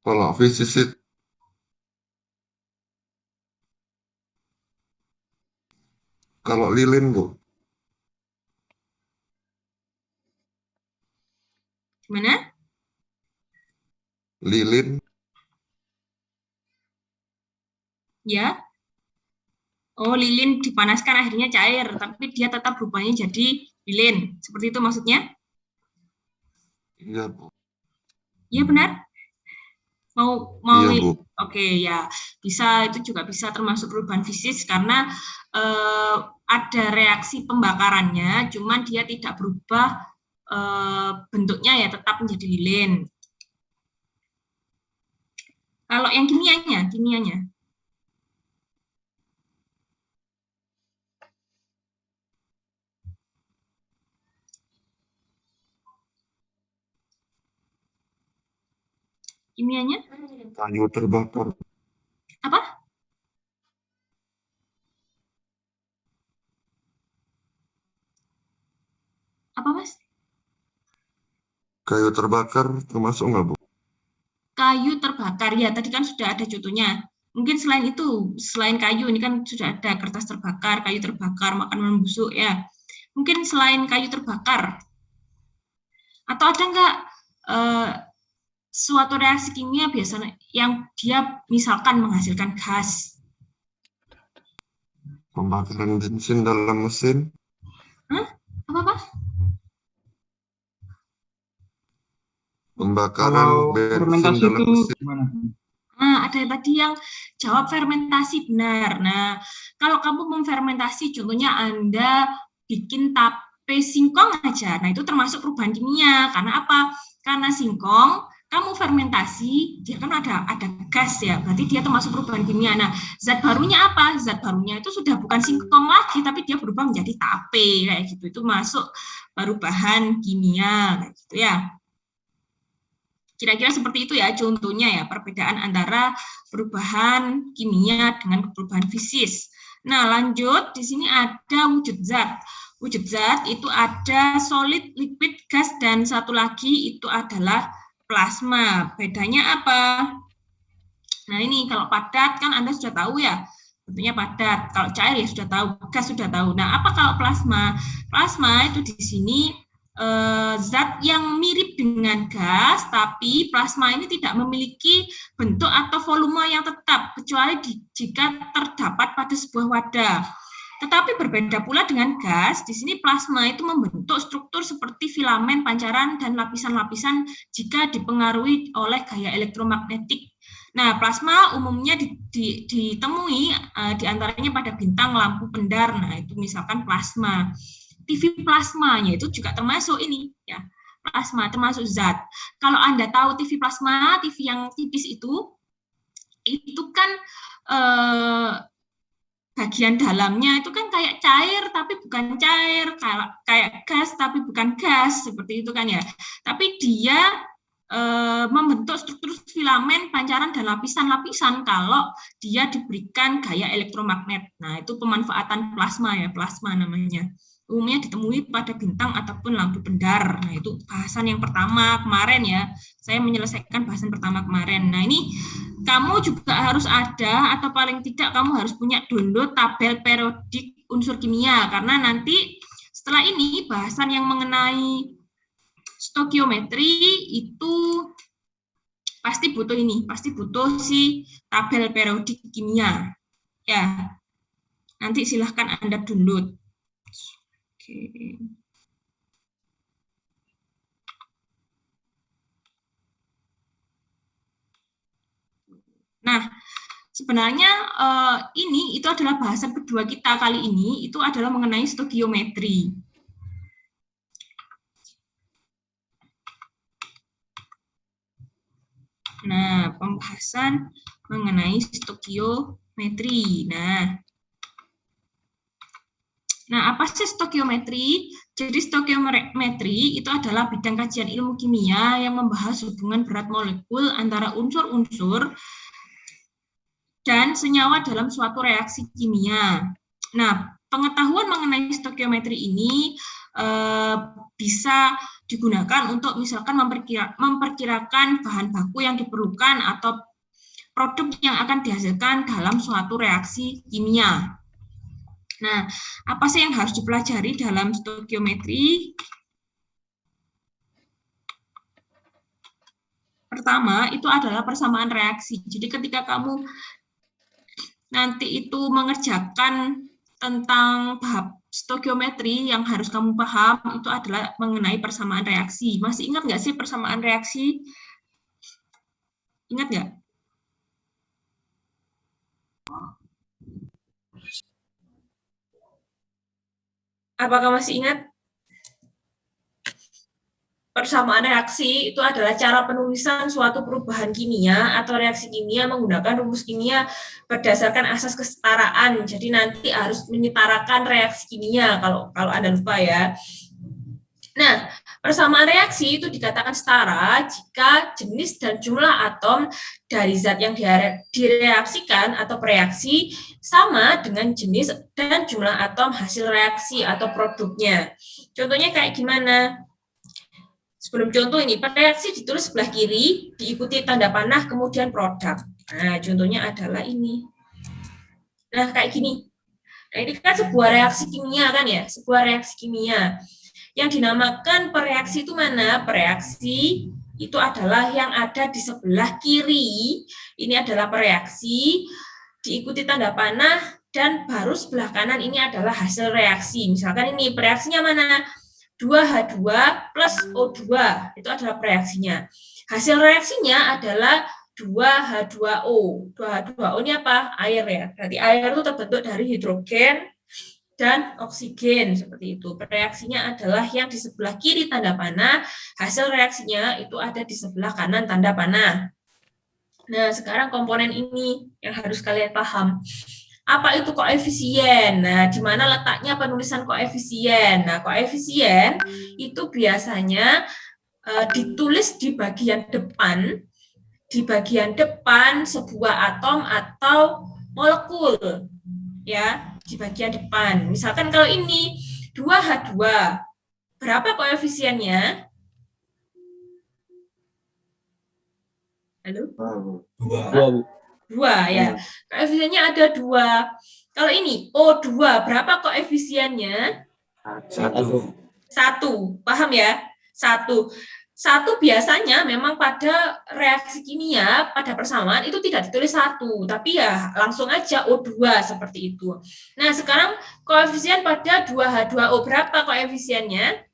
Kalau fisis kalau lilin, Bu. Gimana? Lilin, Ya. Oh, lilin dipanaskan akhirnya cair, tapi dia tetap berubahnya jadi lilin. Seperti itu maksudnya? iya, Bu. Iya benar? Mau Iya, Bu. Oke ya, bisa, itu juga bisa termasuk perubahan fisis karena ada reaksi pembakarannya, cuman dia tidak berubah bentuknya ya tetap menjadi lilin. Kalau yang kimianya, Kayu terbakar. apa? Apa, Mas? Kayu terbakar termasuk nggak, Bu? Kayu terbakar, ya tadi kan sudah ada contohnya. Mungkin selain itu, selain kayu, ini kan sudah ada kertas terbakar, kayu terbakar, makanan membusuk ya. Mungkin selain kayu terbakar, atau ada nggak suatu reaksi kimia biasanya yang dia misalkan menghasilkan gas? Pembakaran bensin dalam mesin. Hah? Apa? Pembakaran bensin fermentasi dalam itu mesin. gimana? Nah, ada tadi yang jawab fermentasi, benar. Nah, kalau kamu memfermentasi, contohnya Anda bikin tape singkong aja, nah itu termasuk perubahan kimia. Karena apa? Karena singkong, kamu fermentasi, dia kan ada gas ya, berarti dia termasuk perubahan kimia. Nah, zat barunya apa? Zat barunya itu sudah bukan singkong lagi, tapi dia berubah menjadi tape, kayak gitu. Itu masuk perubahan kimia, kayak gitu ya. Kira-kira seperti itu ya contohnya ya, perbedaan antara perubahan kimia dengan perubahan fisis. Nah, lanjut, di sini ada wujud zat. Wujud zat itu ada solid, liquid, gas, dan satu lagi itu adalah plasma. Bedanya apa? Nah, ini kalau padat kan Anda sudah tahu ya, bentuknya padat. Kalau cair ya sudah tahu, gas sudah tahu. Nah, apa kalau plasma? Plasma itu di sini zat yang mirip dengan gas, tapi plasma ini tidak memiliki bentuk atau volume yang tetap, kecuali jika terdapat pada sebuah wadah. Tetapi berbeda pula dengan gas, di sini plasma itu membentuk struktur seperti filamen, pancaran, dan lapisan-lapisan jika dipengaruhi oleh gaya elektromagnetik. Nah, plasma umumnya ditemui diantaranya pada bintang lampu pendar. Nah, itu misalkan plasma. TV plasmanya itu juga termasuk ini ya, plasma termasuk zat. Kalau Anda tahu TV plasma, TV yang tipis itu kan bagian dalamnya itu kan kayak cair tapi bukan cair, kayak gas tapi bukan gas, seperti itu kan ya. Tapi dia membentuk struktur filamen, pancaran, dan lapisan-lapisan kalau dia diberikan gaya elektromagnet. Nah, itu pemanfaatan plasma ya, plasma namanya. Umumnya ditemui pada bintang ataupun lampu pendar. Nah, itu bahasan yang pertama kemarin ya. Saya menyelesaikan bahasan pertama kemarin. Nah, ini kamu juga harus ada, atau paling tidak kamu harus punya download tabel periodik unsur kimia, karena nanti setelah ini bahasan yang mengenai stokiometri itu pasti butuh ini, pasti butuh si tabel periodik kimia. Ya, nanti silahkan Anda download. Oke. Nah, sebenarnya itu adalah bahasan kedua kita kali ini, itu adalah mengenai stokiometri. Nah, pembahasan mengenai stokiometri. Nah, apa sih stokiometri? Jadi stokiometri itu adalah bidang kajian ilmu kimia yang membahas hubungan berat molekul antara unsur-unsur dan senyawa dalam suatu reaksi kimia. Nah, pengetahuan mengenai stokiometri ini bisa digunakan untuk misalkan memperkirakan bahan baku yang diperlukan atau produk yang akan dihasilkan dalam suatu reaksi kimia. Nah, apa sih yang harus dipelajari dalam stokiometri? Pertama, itu adalah persamaan reaksi. Jadi ketika kamu nanti itu mengerjakan tentang bab stokiometri, yang harus kamu paham itu adalah mengenai persamaan reaksi. Masih ingat nggak sih persamaan reaksi? Ingat nggak? Apakah masih ingat? Persamaan reaksi itu adalah cara penulisan suatu perubahan kimia atau reaksi kimia menggunakan rumus kimia berdasarkan asas kesetaraan. Jadi nanti harus menyetarakan reaksi kimia kalau Anda lupa ya. Nah, persamaan reaksi itu dikatakan setara jika jenis dan jumlah atom dari zat yang direaksikan atau bereaksi sama dengan jenis dan jumlah atom hasil reaksi atau produknya. Contohnya kayak gimana? Sebelum contoh ini, reaksi ditulis sebelah kiri, diikuti tanda panah, kemudian produk. Nah, contohnya adalah ini. Nah, kayak gini. Nah, ini kan sebuah reaksi kimia kan ya, sebuah reaksi kimia. Yang dinamakan pereaksi itu mana? Pereaksi itu adalah yang ada di sebelah kiri. Ini adalah pereaksi, diikuti tanda panah, dan baru sebelah kanan ini adalah hasil reaksi. Misalkan ini pereaksinya mana? 2H2 plus O2, itu adalah reaksinya. Hasil reaksinya adalah 2H2O. 2H2O ini apa? Air ya. Berarti air itu terbentuk dari hidrogen dan oksigen, seperti itu. Reaksinya adalah yang di sebelah kiri tanda panah, hasil reaksinya itu ada di sebelah kanan tanda panah. Nah, sekarang komponen ini yang harus kalian paham. Apa itu koefisien? Nah, di mana letaknya penulisan koefisien? Nah, koefisien itu biasanya ditulis di bagian depan sebuah atom atau molekul, ya, di bagian depan. Misalkan kalau ini 2H2, berapa koefisiennya? Halo? 2 ya, koefisiennya ada 2. Kalau ini O2, berapa koefisiennya? 1. Paham ya? 1 biasanya memang pada reaksi kimia, pada persamaan itu tidak ditulis 1, tapi ya langsung aja O2 seperti itu. Nah, sekarang koefisien pada 2H2O, berapa koefisiennya?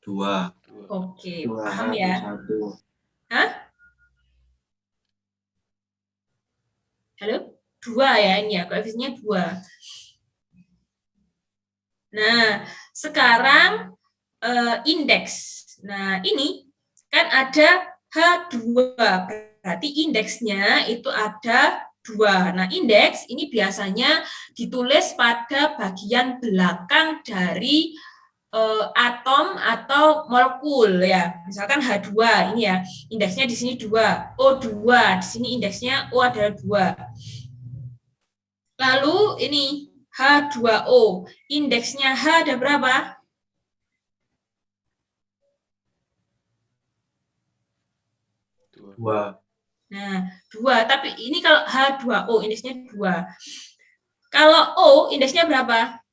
2. Oke, paham ya? Hah? Halo? 2 ya, ini ya, koefisiennya 2. Nah, sekarang indeks. Nah, ini kan ada H2, berarti indeksnya itu ada 2. Nah, indeks ini biasanya ditulis pada bagian belakang dari atom atau molekul ya. Misalkan H2 ini ya, indeksnya di sini 2, O2 di sini indeksnya O adalah 2. Lalu ini H2O, indeksnya H ada berapa? 2. Nah, 2, tapi ini kalau H2O indeksnya 2. Kalau O indeksnya berapa?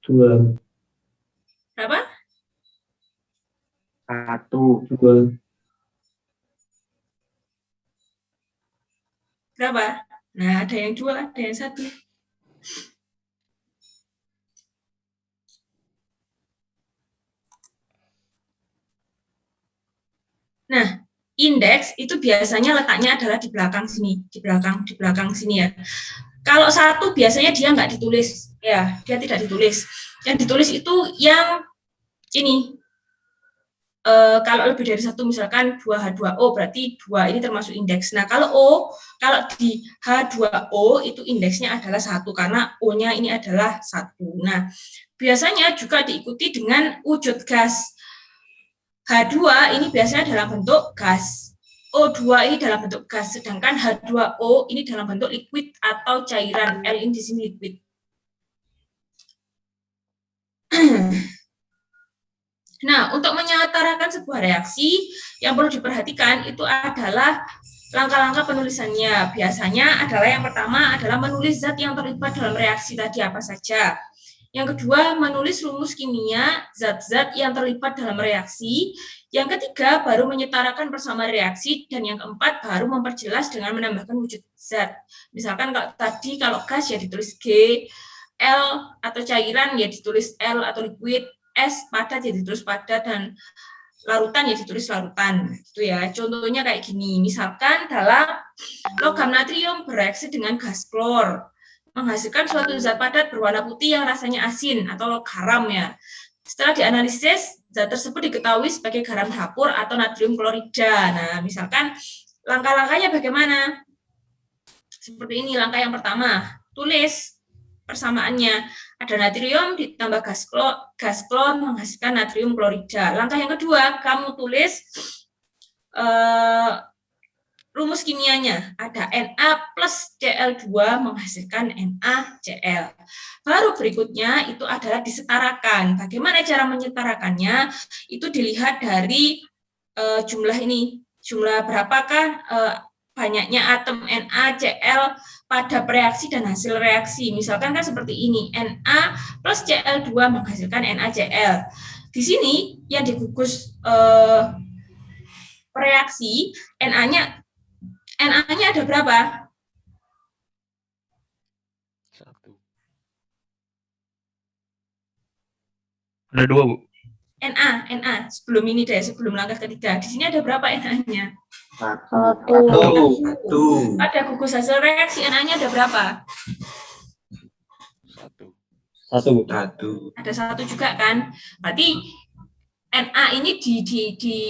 2. Berapa? 1, 2. Berapa? Nah, ada yang 2, ada yang 1. Nah, indeks itu biasanya letaknya adalah di belakang sini, di belakang sini ya. Kalau 1 biasanya dia nggak ditulis, ya, dia tidak ditulis. Yang ditulis itu yang ini, kalau lebih dari 1 misalkan 2H2O berarti 2 ini termasuk indeks. Nah, kalau di H2O itu indeksnya adalah 1 karena O-nya ini adalah 1. Nah, biasanya juga diikuti dengan wujud gas. H2 ini biasanya dalam bentuk gas. O2 ini dalam bentuk gas, sedangkan H2O ini dalam bentuk liquid atau cairan. L ini di sini liquid. Nah, untuk menyetarakan sebuah reaksi, yang perlu diperhatikan itu adalah langkah-langkah penulisannya. Biasanya adalah yang pertama adalah menulis zat yang terlibat dalam reaksi tadi apa saja. Yang kedua, menulis rumus kimia zat-zat yang terlibat dalam reaksi. Yang ketiga, baru menyetarakan persamaan reaksi. Dan yang keempat, baru memperjelas dengan menambahkan wujud zat. Misalkan kalau gas ya ditulis G, L atau cairan ya ditulis L atau liquid, S padat ya ditulis padat, dan larutan ya ditulis larutan, gitu ya. Contohnya kayak gini, misalkan dalam logam natrium bereaksi dengan gas klor, menghasilkan suatu zat padat berwarna putih yang rasanya asin atau garam ya. Setelah dianalisis, zat tersebut diketahui sebagai garam dapur atau natrium klorida. Nah, misalkan langkah-langkahnya bagaimana? Seperti ini, langkah yang pertama, tulis persamaannya. Ada natrium ditambah gas klor menghasilkan natrium klorida. Langkah yang kedua, kamu tulis rumus kimianya. Ada Na plus Cl2 menghasilkan NaCl. Baru berikutnya itu adalah disetarakan. Bagaimana cara menyetarakannya? Itu dilihat dari jumlah ini. Jumlah berapakah banyaknya atom NaCl pada reaksi dan hasil reaksi. Misalkan kan seperti ini, Na plus Cl2 menghasilkan NaCl. Di sini yang digugus reaksi, Na-nya ada berapa? 1. Ada 2, Bu. Na, sebelum langkah ketiga. Di sini ada berapa Na-nya? 1. Pada gugus hasil reaksi, Na-nya ada berapa? 1. 1, Bu. 1. Ada 1 juga kan? Berarti Na ini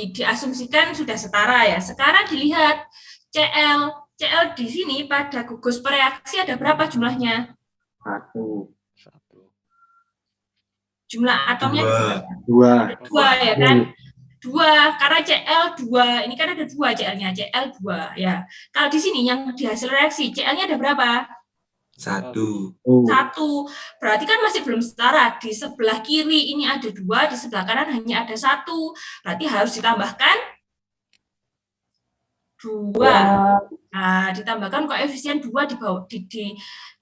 diasumsikan sudah setara ya. Sekarang dilihat Cl di sini pada gugus pereaksi ada berapa jumlahnya? 1. Jumlah atomnya 2. 2 ya kan? 2, karena Cl2, ini kan ada 2 Cl-nya, Cl2 ya. Kalau di sini yang di hasil reaksi, Cl-nya ada berapa? 1. 1. Berarti kan masih belum setara. Di sebelah kiri ini ada 2, di sebelah kanan hanya ada 1. Berarti harus ditambahkan 2. Nah, ditambahkan koefisien 2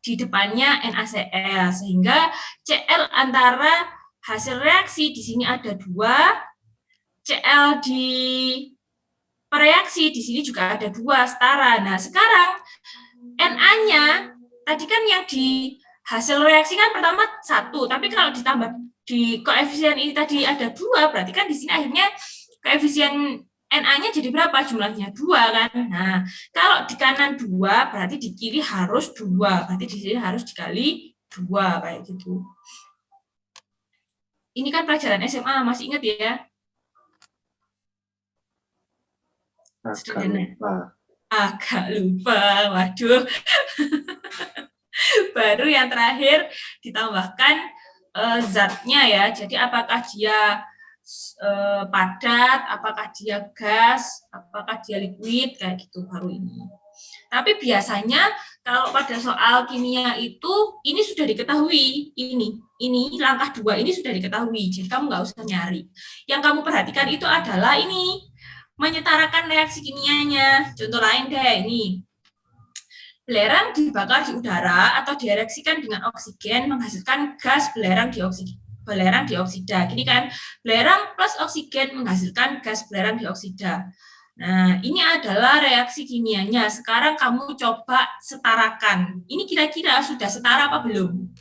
di depannya NaCl, sehingga Cl antara hasil reaksi di sini ada 2, Cl di pereaksi di sini juga ada 2, setara. Nah, sekarang Na-nya tadi kan yang di hasil reaksi kan pertama 1, tapi kalau ditambah di koefisien ini tadi ada 2, berarti kan di sini akhirnya koefisien Na-nya jadi berapa jumlahnya? 2 kan? Nah, kalau di kanan 2, berarti di kiri harus 2. Berarti di sini harus dikali 2, kayak gitu. Ini kan pelajaran SMA, masih ingat ya? Agak lupa, waduh. Baru yang terakhir ditambahkan zatnya ya. Jadi apakah dia padat, apakah dia gas, apakah dia liquid, kayak gitu baru ini. Tapi biasanya kalau pada soal kimia itu ini sudah diketahui, ini langkah 2 ini sudah diketahui, jadi kamu nggak usah nyari. Yang kamu perhatikan itu adalah ini menyetarakan reaksi kimianya. Contoh lain deh, ini belerang dibakar di udara atau direaksikan dengan oksigen menghasilkan gas belerang dioksida. Gini kan, belerang plus oksigen menghasilkan gas belerang dioksida. Nah, ini adalah reaksi kimianya. Sekarang kamu coba setarakan. Ini kira-kira sudah setara apa belum?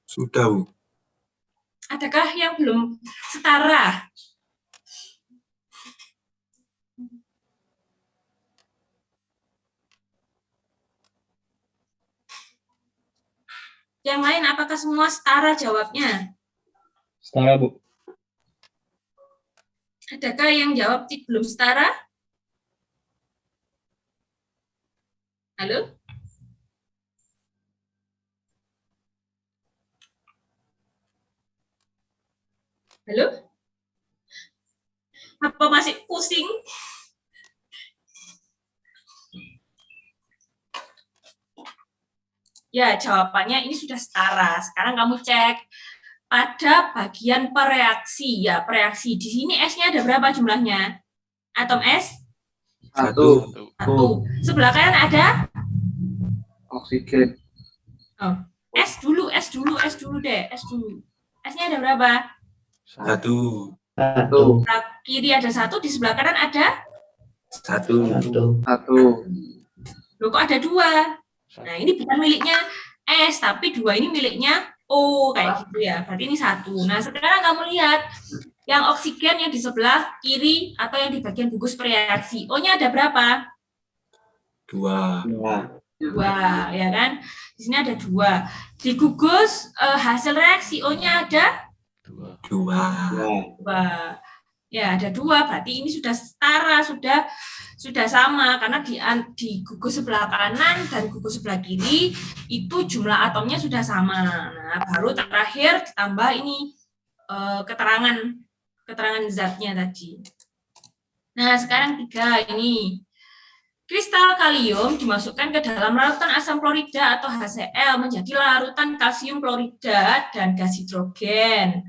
Sudah, Bu. Adakah yang belum setara? Yang lain apakah semua setara jawabnya? Setara, Bu. Adakah yang jawab belum setara? Halo? Halo? Apa masih pusing? Ya, jawabannya ini sudah setara. Sekarang kamu cek pada bagian pereaksi. Ya, pereaksi. Di sini S-nya ada berapa jumlahnya? Atom S? 1. Satu. Sebelah kanan ada? Oksigen. Oh. S dulu deh. S dulu. S-nya ada berapa? 1. Sebelah kiri ada 1, di sebelah kanan ada? 1. 1. Loh, kok ada 2? Nah, ini bukan miliknya S, tapi 2 ini miliknya O, kayak gitu ya. Berarti ini 1. Nah, sekarang kamu lihat yang oksigen yang di sebelah kiri atau yang di bagian gugus bereaksi. O-nya ada berapa? 2. 2, ya kan? Di sini ada 2. Di gugus hasil reaksi O-nya ada 2. Ya, ada 2. Berarti ini sudah setara, sudah sama karena di gugus sebelah kanan dan gugus sebelah kiri itu jumlah atomnya sudah sama. Nah, baru terakhir ditambah ini keterangan zatnya tadi. Nah, sekarang 3 ini. Kristal kalium dimasukkan ke dalam larutan asam klorida atau HCl menjadi larutan kalsium klorida dan gas hidrogen.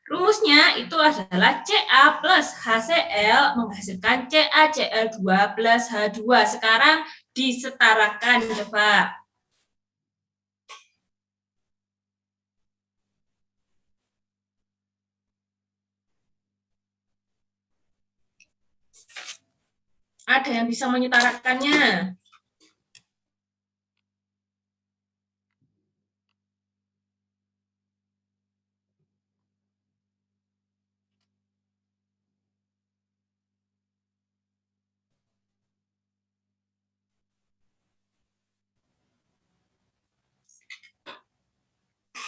Rumusnya itu adalah Ca plus HCl menghasilkan CaCl2 plus H2. Sekarang disetarakan, coba. Ada yang bisa menyetarakannya?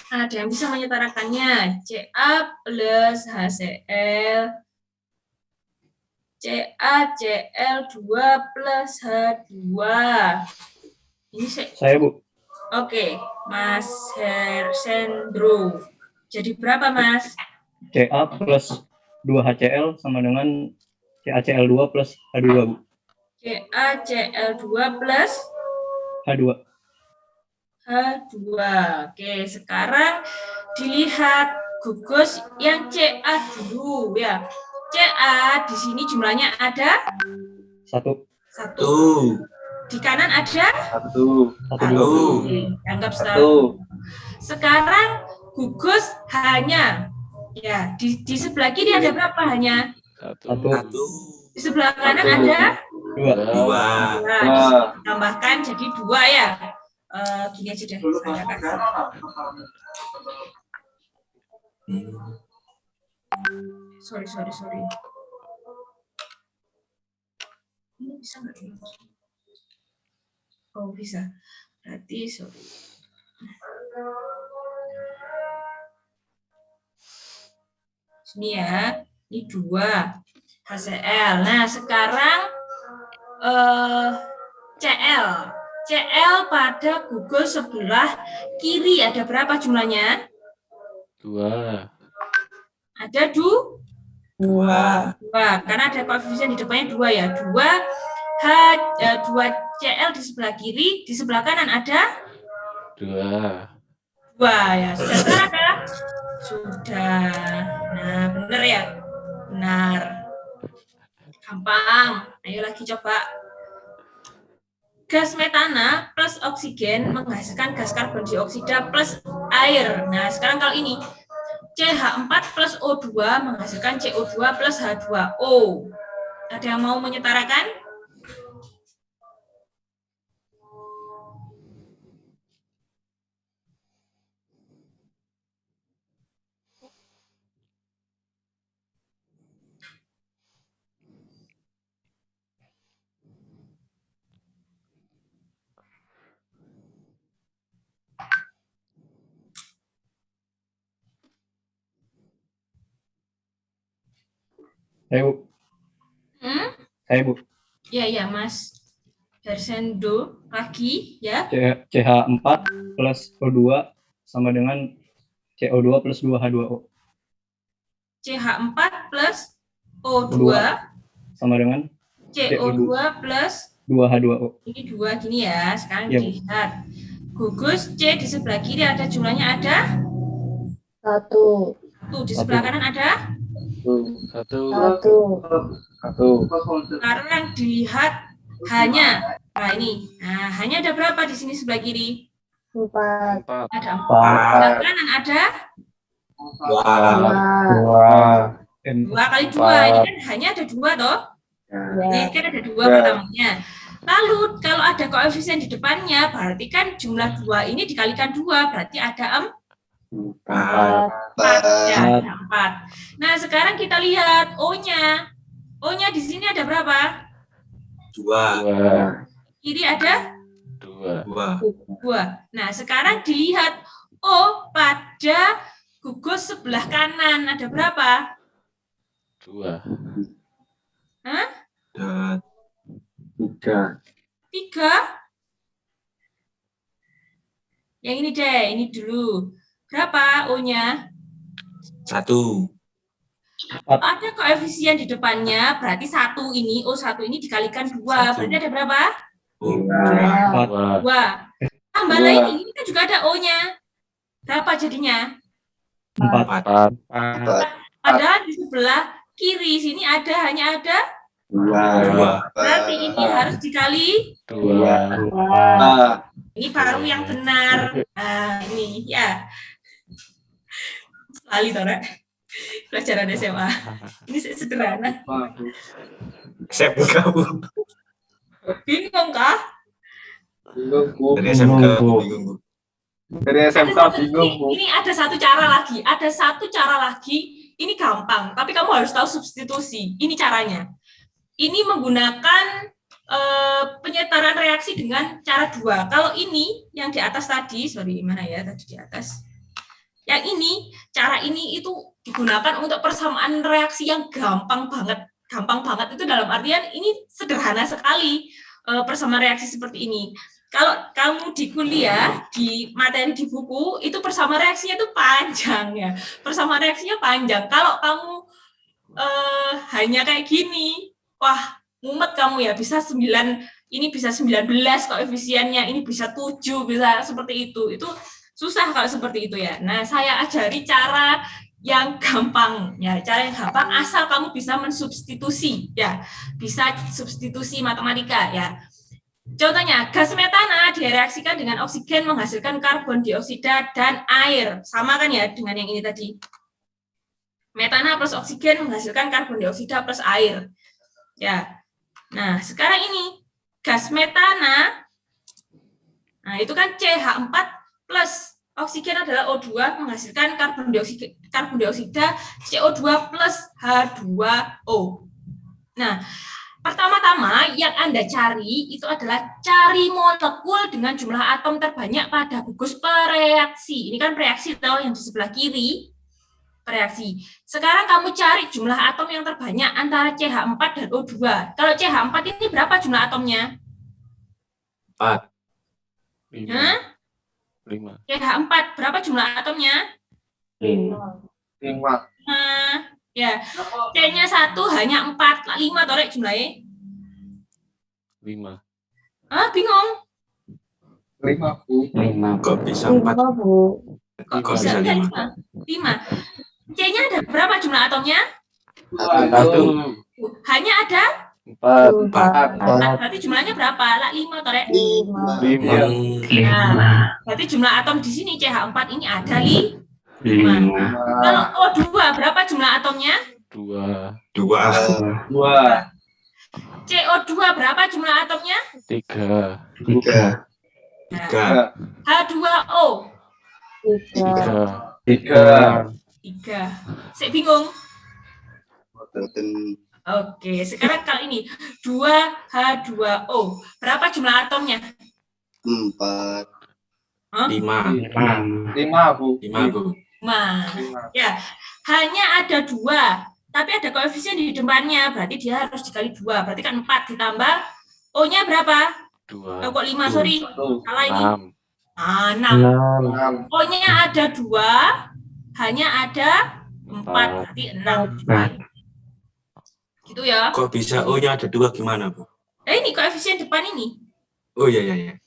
Ada yang bisa menyetarakannya? Ca plus HCl, CaCl2 plus H2. Ini Saya, Bu. Oke, Mas Hersendro. Jadi berapa, Mas? Ca plus 2HCl sama dengan CaCl2 plus H2, Bu. CaCl2 plus H2. H2. Oke, sekarang dilihat gugus yang Ca dulu ya. Ca di sini jumlahnya ada 1. 1. Di kanan ada 1. Anggap 1. Sekarang gugus hanya ya di sebelah kiri ada berapa hanya? 1. Di sebelah kanan ada 2. 2. Nah, ditambahkan jadi 2 ya. Gini aja deh, saya kasih. Sorry. Ini bisa nggak ini? Oh, bisa. Berarti, sorry. Sini ya, ini 2 HCl. Nah, sekarang Cl pada gugus sebelah kiri ada berapa jumlahnya? 2. Ada 2. Karena ada koefisien di depannya 2 ya. 2 Cl di sebelah kiri, di sebelah kanan ada 2. ya. Sudah setara ya? Sudah. Nah, benar ya? Benar. Gampang. Ayo lagi coba. Gas metana plus oksigen menghasilkan gas karbon dioksida plus air. Nah, sekarang kalau ini CH4 plus O2 menghasilkan CO2 plus H2O. Ada yang mau menyetarakan? Saya, Bu. Hmm? Saya, Bu. Ya, Mas Hersendo lagi, ya. CH4 plus O2 sama dengan CO2 plus 2H2O. CH4 plus O2 sama dengan CO2 plus 2H2O. ini 2 gini ya. Sekarang Iya, Bu. dilihat. Gugus C di sebelah kiri ada jumlahnya ada 1, di sebelah kanan ada 1. 1, sekarang dilihat hanya. Nah, ini. Nah, hanya ada berapa di sini sebelah kiri? 4, 4. Ada 4. Sebelah kanan ada 2, 2 kali 2. Ini kan hanya ada 2 toh. Ini kan ada 2 pertamanya. Lalu kalau ada koefisien di depannya, berarti kan jumlah 2 ini dikalikan 2, berarti ada 4. Ya, ada 4. Nah, sekarang kita lihat O-nya. O-nya di sini ada berapa? 2. Kiri ada 2. 2. Nah, sekarang dilihat O pada gugus sebelah kanan ada berapa? 2. Hah? 3. 3? Yang ini deh, ini dulu. Berapa O-nya? 1. Ada koefisien di depannya, berarti 1 ini, O1 ini dikalikan 2. Berarti ada berapa? 2. 2. Tambah lagi, ini kan juga ada O-nya. Berapa jadinya? 4. Padahal di sebelah kiri sini hanya ada 2. berarti ini harus dikali 2. ini baru yang benar. Nah, ini ya. Sekali toh, Rek. Pelajaran SMA. Ini sederhana. SMK, Bu. Bingung kah? Bingung, Bu. Dari SMK, Bu. Bingung, Bu. Dari SMK bingung, Bu. Ini ada satu cara lagi. Ada satu cara lagi. Ini gampang, tapi kamu harus tahu substitusi. Ini caranya. Ini menggunakan penyetaraan reaksi dengan cara 2. Kalau ini yang di atas tadi, sorry, mana ya tadi di atas. Yang ini, cara ini itu digunakan untuk persamaan reaksi yang gampang banget. Gampang banget itu dalam artian ini sederhana sekali persamaan reaksi seperti ini. Kalau kamu di kuliah, di materi di buku, itu persamaan reaksinya itu panjang ya. Persamaan reaksinya panjang. Kalau kamu hanya kayak gini, wah, mumet kamu ya, bisa 9, ini bisa 19 koefisiennya, ini bisa 7, bisa seperti itu. Itu susah kalau seperti itu ya. Nah, saya ajari cara yang gampang ya, cara yang gampang asal kamu bisa mensubstitusi ya. Bisa substitusi matematika ya. Contohnya, gas metana direaksikan dengan oksigen menghasilkan karbon dioksida dan air. Sama kan ya dengan yang ini tadi. Metana plus oksigen menghasilkan karbon dioksida plus air. Ya. Nah, sekarang ini gas metana, nah itu kan CH4 plus oksigen adalah O2 menghasilkan karbon dioksida CO2 plus H2O. Nah, pertama-tama yang Anda cari itu adalah cari molekul dengan jumlah atom terbanyak pada gugus pereaksi. Ini kan reaksi tahu yang di sebelah kiri. Reaksi. Sekarang kamu cari jumlah atom yang terbanyak antara CH4 dan O2. Kalau CH4 ini berapa jumlah atomnya? 4. 5. Hah? 5. CH4 berapa jumlah atomnya? 5. Ya. C-nya 1 hanya 4. 5 torek jumlahnya. 5. Hah, bingung? 5, Bu. 5. Kok bisa 4? Bu. Kok Kok bisa bisa 5? 5. C-nya ada berapa jumlah atomnya? 1. Hanya ada 4. 4. Berarti jumlahnya berapa? 5 torek. 5. Nah, berarti jumlah atom di sini CH4 ini ada 5. Kalau O2 berapa jumlah atomnya? 2. 2. 2. CO2 berapa jumlah atomnya? 3. 3. H2O 3, 3. 3. Saya bingung. Oke, sekarang kali ini 2H2O. Berapa jumlah atomnya? 5. Hah? 5. 5, Bu. 5, Bu. 5. Ya, hanya ada 2. tapi ada koefisien di depannya, berarti dia harus dikali 2. Berarti kan 4 ditambah O-nya berapa? 2. Kok 5, sorry. Salah ini. 6. 6. O-nya ada 2, hanya ada 4, berarti 6. Gitu ya. Kok bisa O-nya ada 2 gimana, Bu? Ini koefisien depan ini. Oh iya.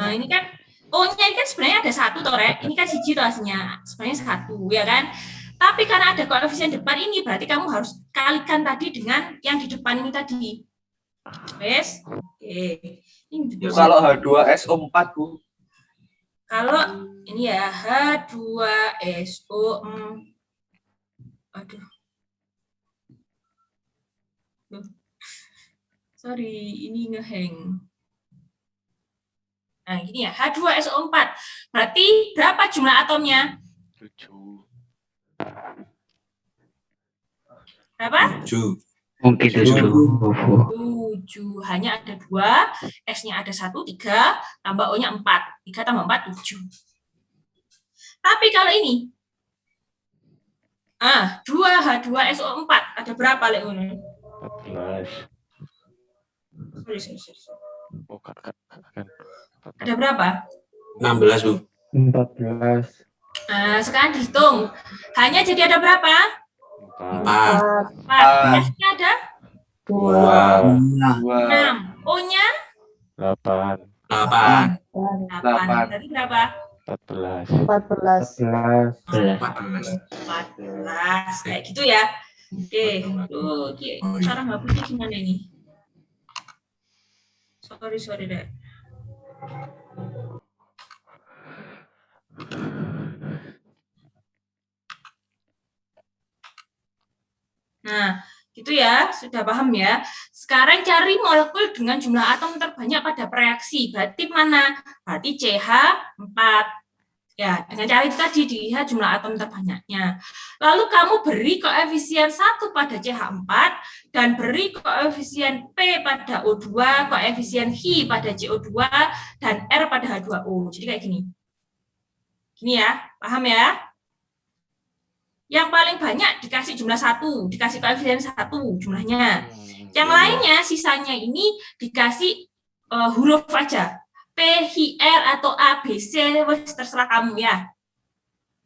Nah, ini kan O-nya kan sebenarnya ada 1 toh, Rek. Ini kan siji toh aslinya. Sebenarnya 1, ya kan? Tapi karena ada koefisien depan ini, berarti kamu harus kalikan tadi dengan yang di depan ini tadi. Wes? Oke. Ini Kalau H2SO4, Bu. Kalau ini ya H2SO4. Aduh. Sorry, ini ngehang. Nah, gini ya, H2SO4. Berarti berapa jumlah atomnya? 7. Berapa? 7. Mungkin 7. 7. Hanya ada 2, S-nya ada 1, 3, tambah O-nya 4. 3 tambah 4, 7. Tapi kalau ini, 2 H2SO4, ada berapa, Lek? 14. Sorry. Oh, kan. Ada berapa? 16, Bu. 14. Sekarang dihitung. Hanya jadi ada berapa? 4. 4. S-nya ada 2. 6. O-nya 8. 8. 8. Berarti berapa? 14. 14. Kayak gitu ya. Oke. Cara ngapusnya gimana ini? Sorry deh. Nah, gitu ya, sudah paham ya. Sekarang cari molekul dengan jumlah atom terbanyak pada reaksi. Berarti mana? Berarti CH4. Ya, dengan cara itu tadi dilihat jumlah atom terbanyaknya. Lalu kamu beri koefisien 1 pada CH4 dan beri koefisien P pada O2, koefisien Hi pada CO2 dan R pada H2O. Jadi kayak gini. Gini ya, paham ya? Yang paling banyak dikasih jumlah 1, dikasih koefisien 1 jumlahnya. Yang lainnya sisanya ini dikasih huruf aja. P, Hi, R, atau A, B, C, terserah kamu ya.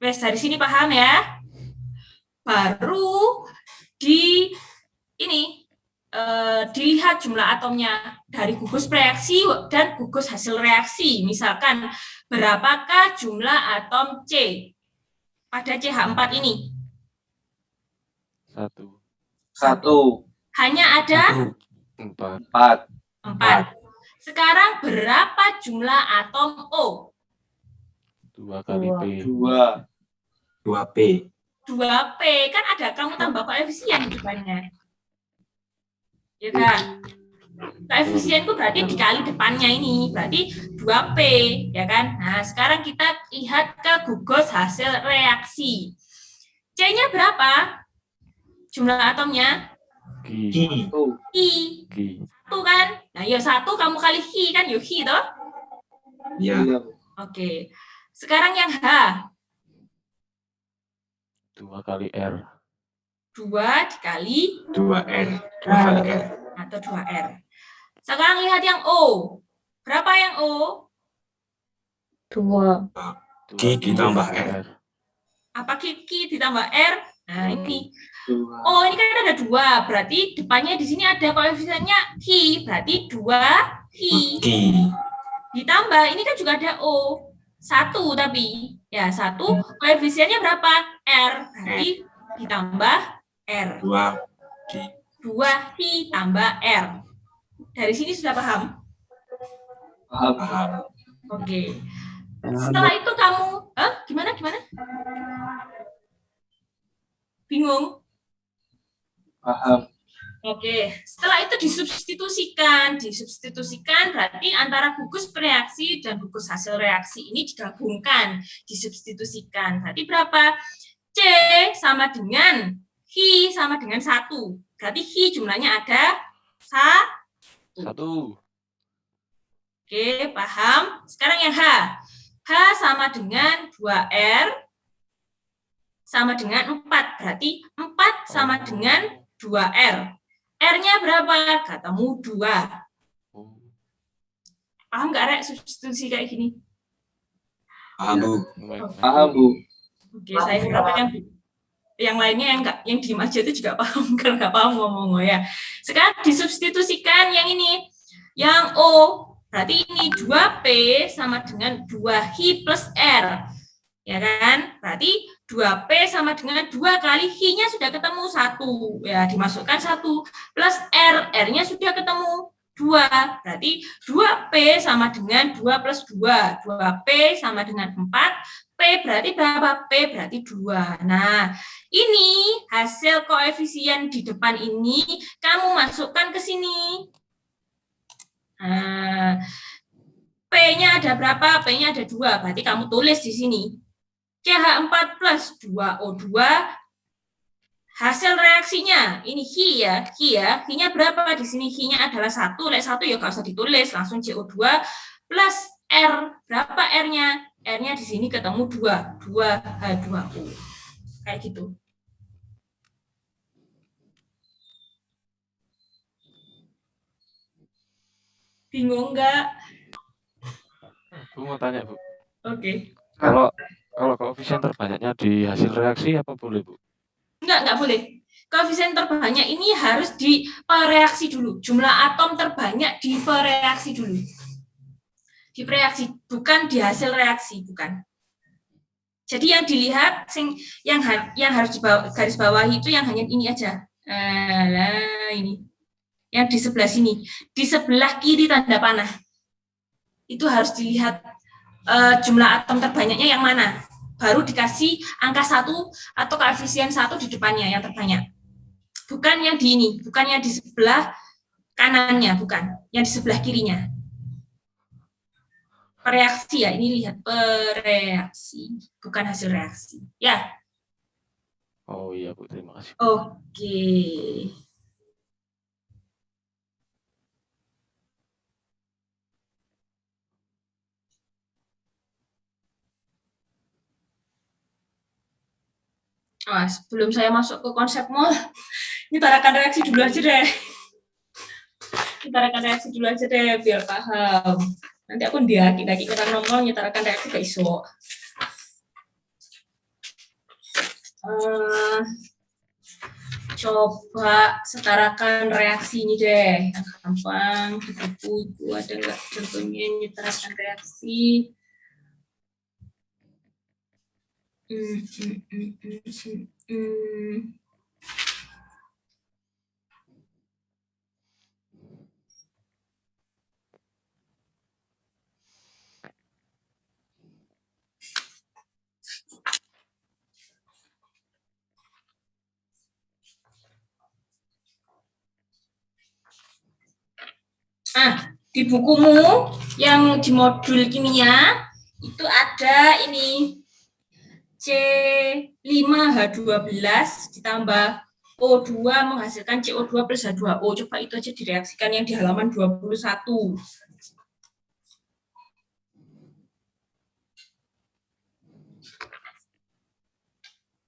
Wes, dari sini paham ya? Baru dilihat jumlah atomnya dari gugus reaksi dan gugus hasil reaksi. Misalkan, berapakah jumlah atom C pada CH4 ini? 1. Hanya ada 4. 4. Sekarang berapa jumlah atom O? 2 kali P. 2P. 2P. Kan ada kamu tambah koefisien di depannya. Ya kan? Koefisien itu berarti dikali depannya ini. Berarti 2P. Ya kan? Nah, sekarang kita lihat ke gugus hasil reaksi. C-nya berapa? Jumlah atomnya? Ki. Satu kan? Nah, ya 1 kamu kali Hi kan? Yuk Hi toh? Ya. Oke. Sekarang yang H. 2 kali R. 2 dikali 2R. 2 kali R. atau 2R. Sekarang lihat yang O. Berapa yang O? 2. Ki ditambah R. Apa Ki ditambah R? Nah, ini. Oh, ini kan ada 2. Berarti depannya di sini ada koefisiennya Hi. Berarti 2 Hi. Ki. Ditambah, ini kan juga ada O. 1 tapi. Ya, 1. Koefisiennya berapa? R. Berarti ditambah R. 2 Ki. 2 Hi tambah R. Dari sini sudah paham? Paham. Oke. Setelah itu kamu, gimana? Bingung? Paham. Oke. Setelah itu disubstitusikan berarti antara gugus reaksi dan gugus hasil reaksi ini digabungkan, disubstitusikan. Berarti berapa? C sama dengan Hi sama dengan 1. Berarti Hi jumlahnya ada 1. Oke, paham? Sekarang yang H. H sama dengan 2R sama dengan 4. Berarti 4 sama dengan 2R. R-nya berapa? Ketemu 2. Paham nggak, Rek, substitusi kayak gini? Paham, Bu. Paham, Bu. Oke, saya harap yang lainnya yang diem aja itu juga paham, kalau nggak paham ngomong ya. Sekarang disubstitusikan yang ini. Yang O, berarti ini 2P sama dengan 2Hi plus R. Ya kan? Berarti 2P sama dengan 2 kali Hi-nya sudah ketemu 1. Ya, dimasukkan 1 plus R. R-nya sudah ketemu 2. Berarti 2P sama dengan 2 plus 2. 2P sama dengan 4. P berarti berapa? P berarti 2. Nah, ini hasil koefisien di depan ini kamu masukkan ke sini. Nah, P-nya ada berapa? P-nya ada 2. Berarti kamu tulis di sini. CH4 plus 2O2 hasil reaksinya. Ini Hi ya. Hi-nya berapa? Di sini Hi-nya adalah 1. Lek 1 ya nggak usah ditulis, langsung CO2 plus R. Berapa R-nya? R-nya di sini ketemu 2. 2H2O. Kayak gitu. Bingung nggak? Bu mau tanya, Bu. Oke. Kalau koefisien terbanyaknya di hasil reaksi apa boleh, Bu? Enggak boleh. Koefisien terbanyak ini harus di pereaksi dulu. Jumlah atom terbanyak di pereaksi dulu. Di pereaksi, bukan di hasil reaksi, bukan. Jadi yang dilihat, yang harus garis bawahi itu yang hanya ini aja. Ini. Yang di sebelah sini. Di sebelah kiri tanda panah. Itu harus dilihat jumlah atom terbanyaknya yang mana. Baru dikasih angka 1 atau koefisien 1 di depannya yang terbanyak. Bukan yang di ini, bukan yang di sebelah kanannya, bukan. Yang di sebelah kirinya. Pereaksi ya, ini lihat pereaksi, bukan hasil reaksi. Ya. Oh iya, Bu, terima kasih. Oke. Nah, sebelum saya masuk ke konsep mol, nyetarakan reaksi dulu aja deh. Nyetarakan reaksi dulu aja deh, biar paham. Nanti aku daki-daki kita ngomong nyetarakan reaksi ke iso. Coba setarakan reaksi ini deh. Yang gampang, di buku itu ada nggak contohnya nyetarakan reaksi. Di bukumu yang di modul kimia itu ada ini C5H12 ditambah O2 menghasilkan CO2 plus H2O. Coba itu aja direaksikan yang di halaman 21.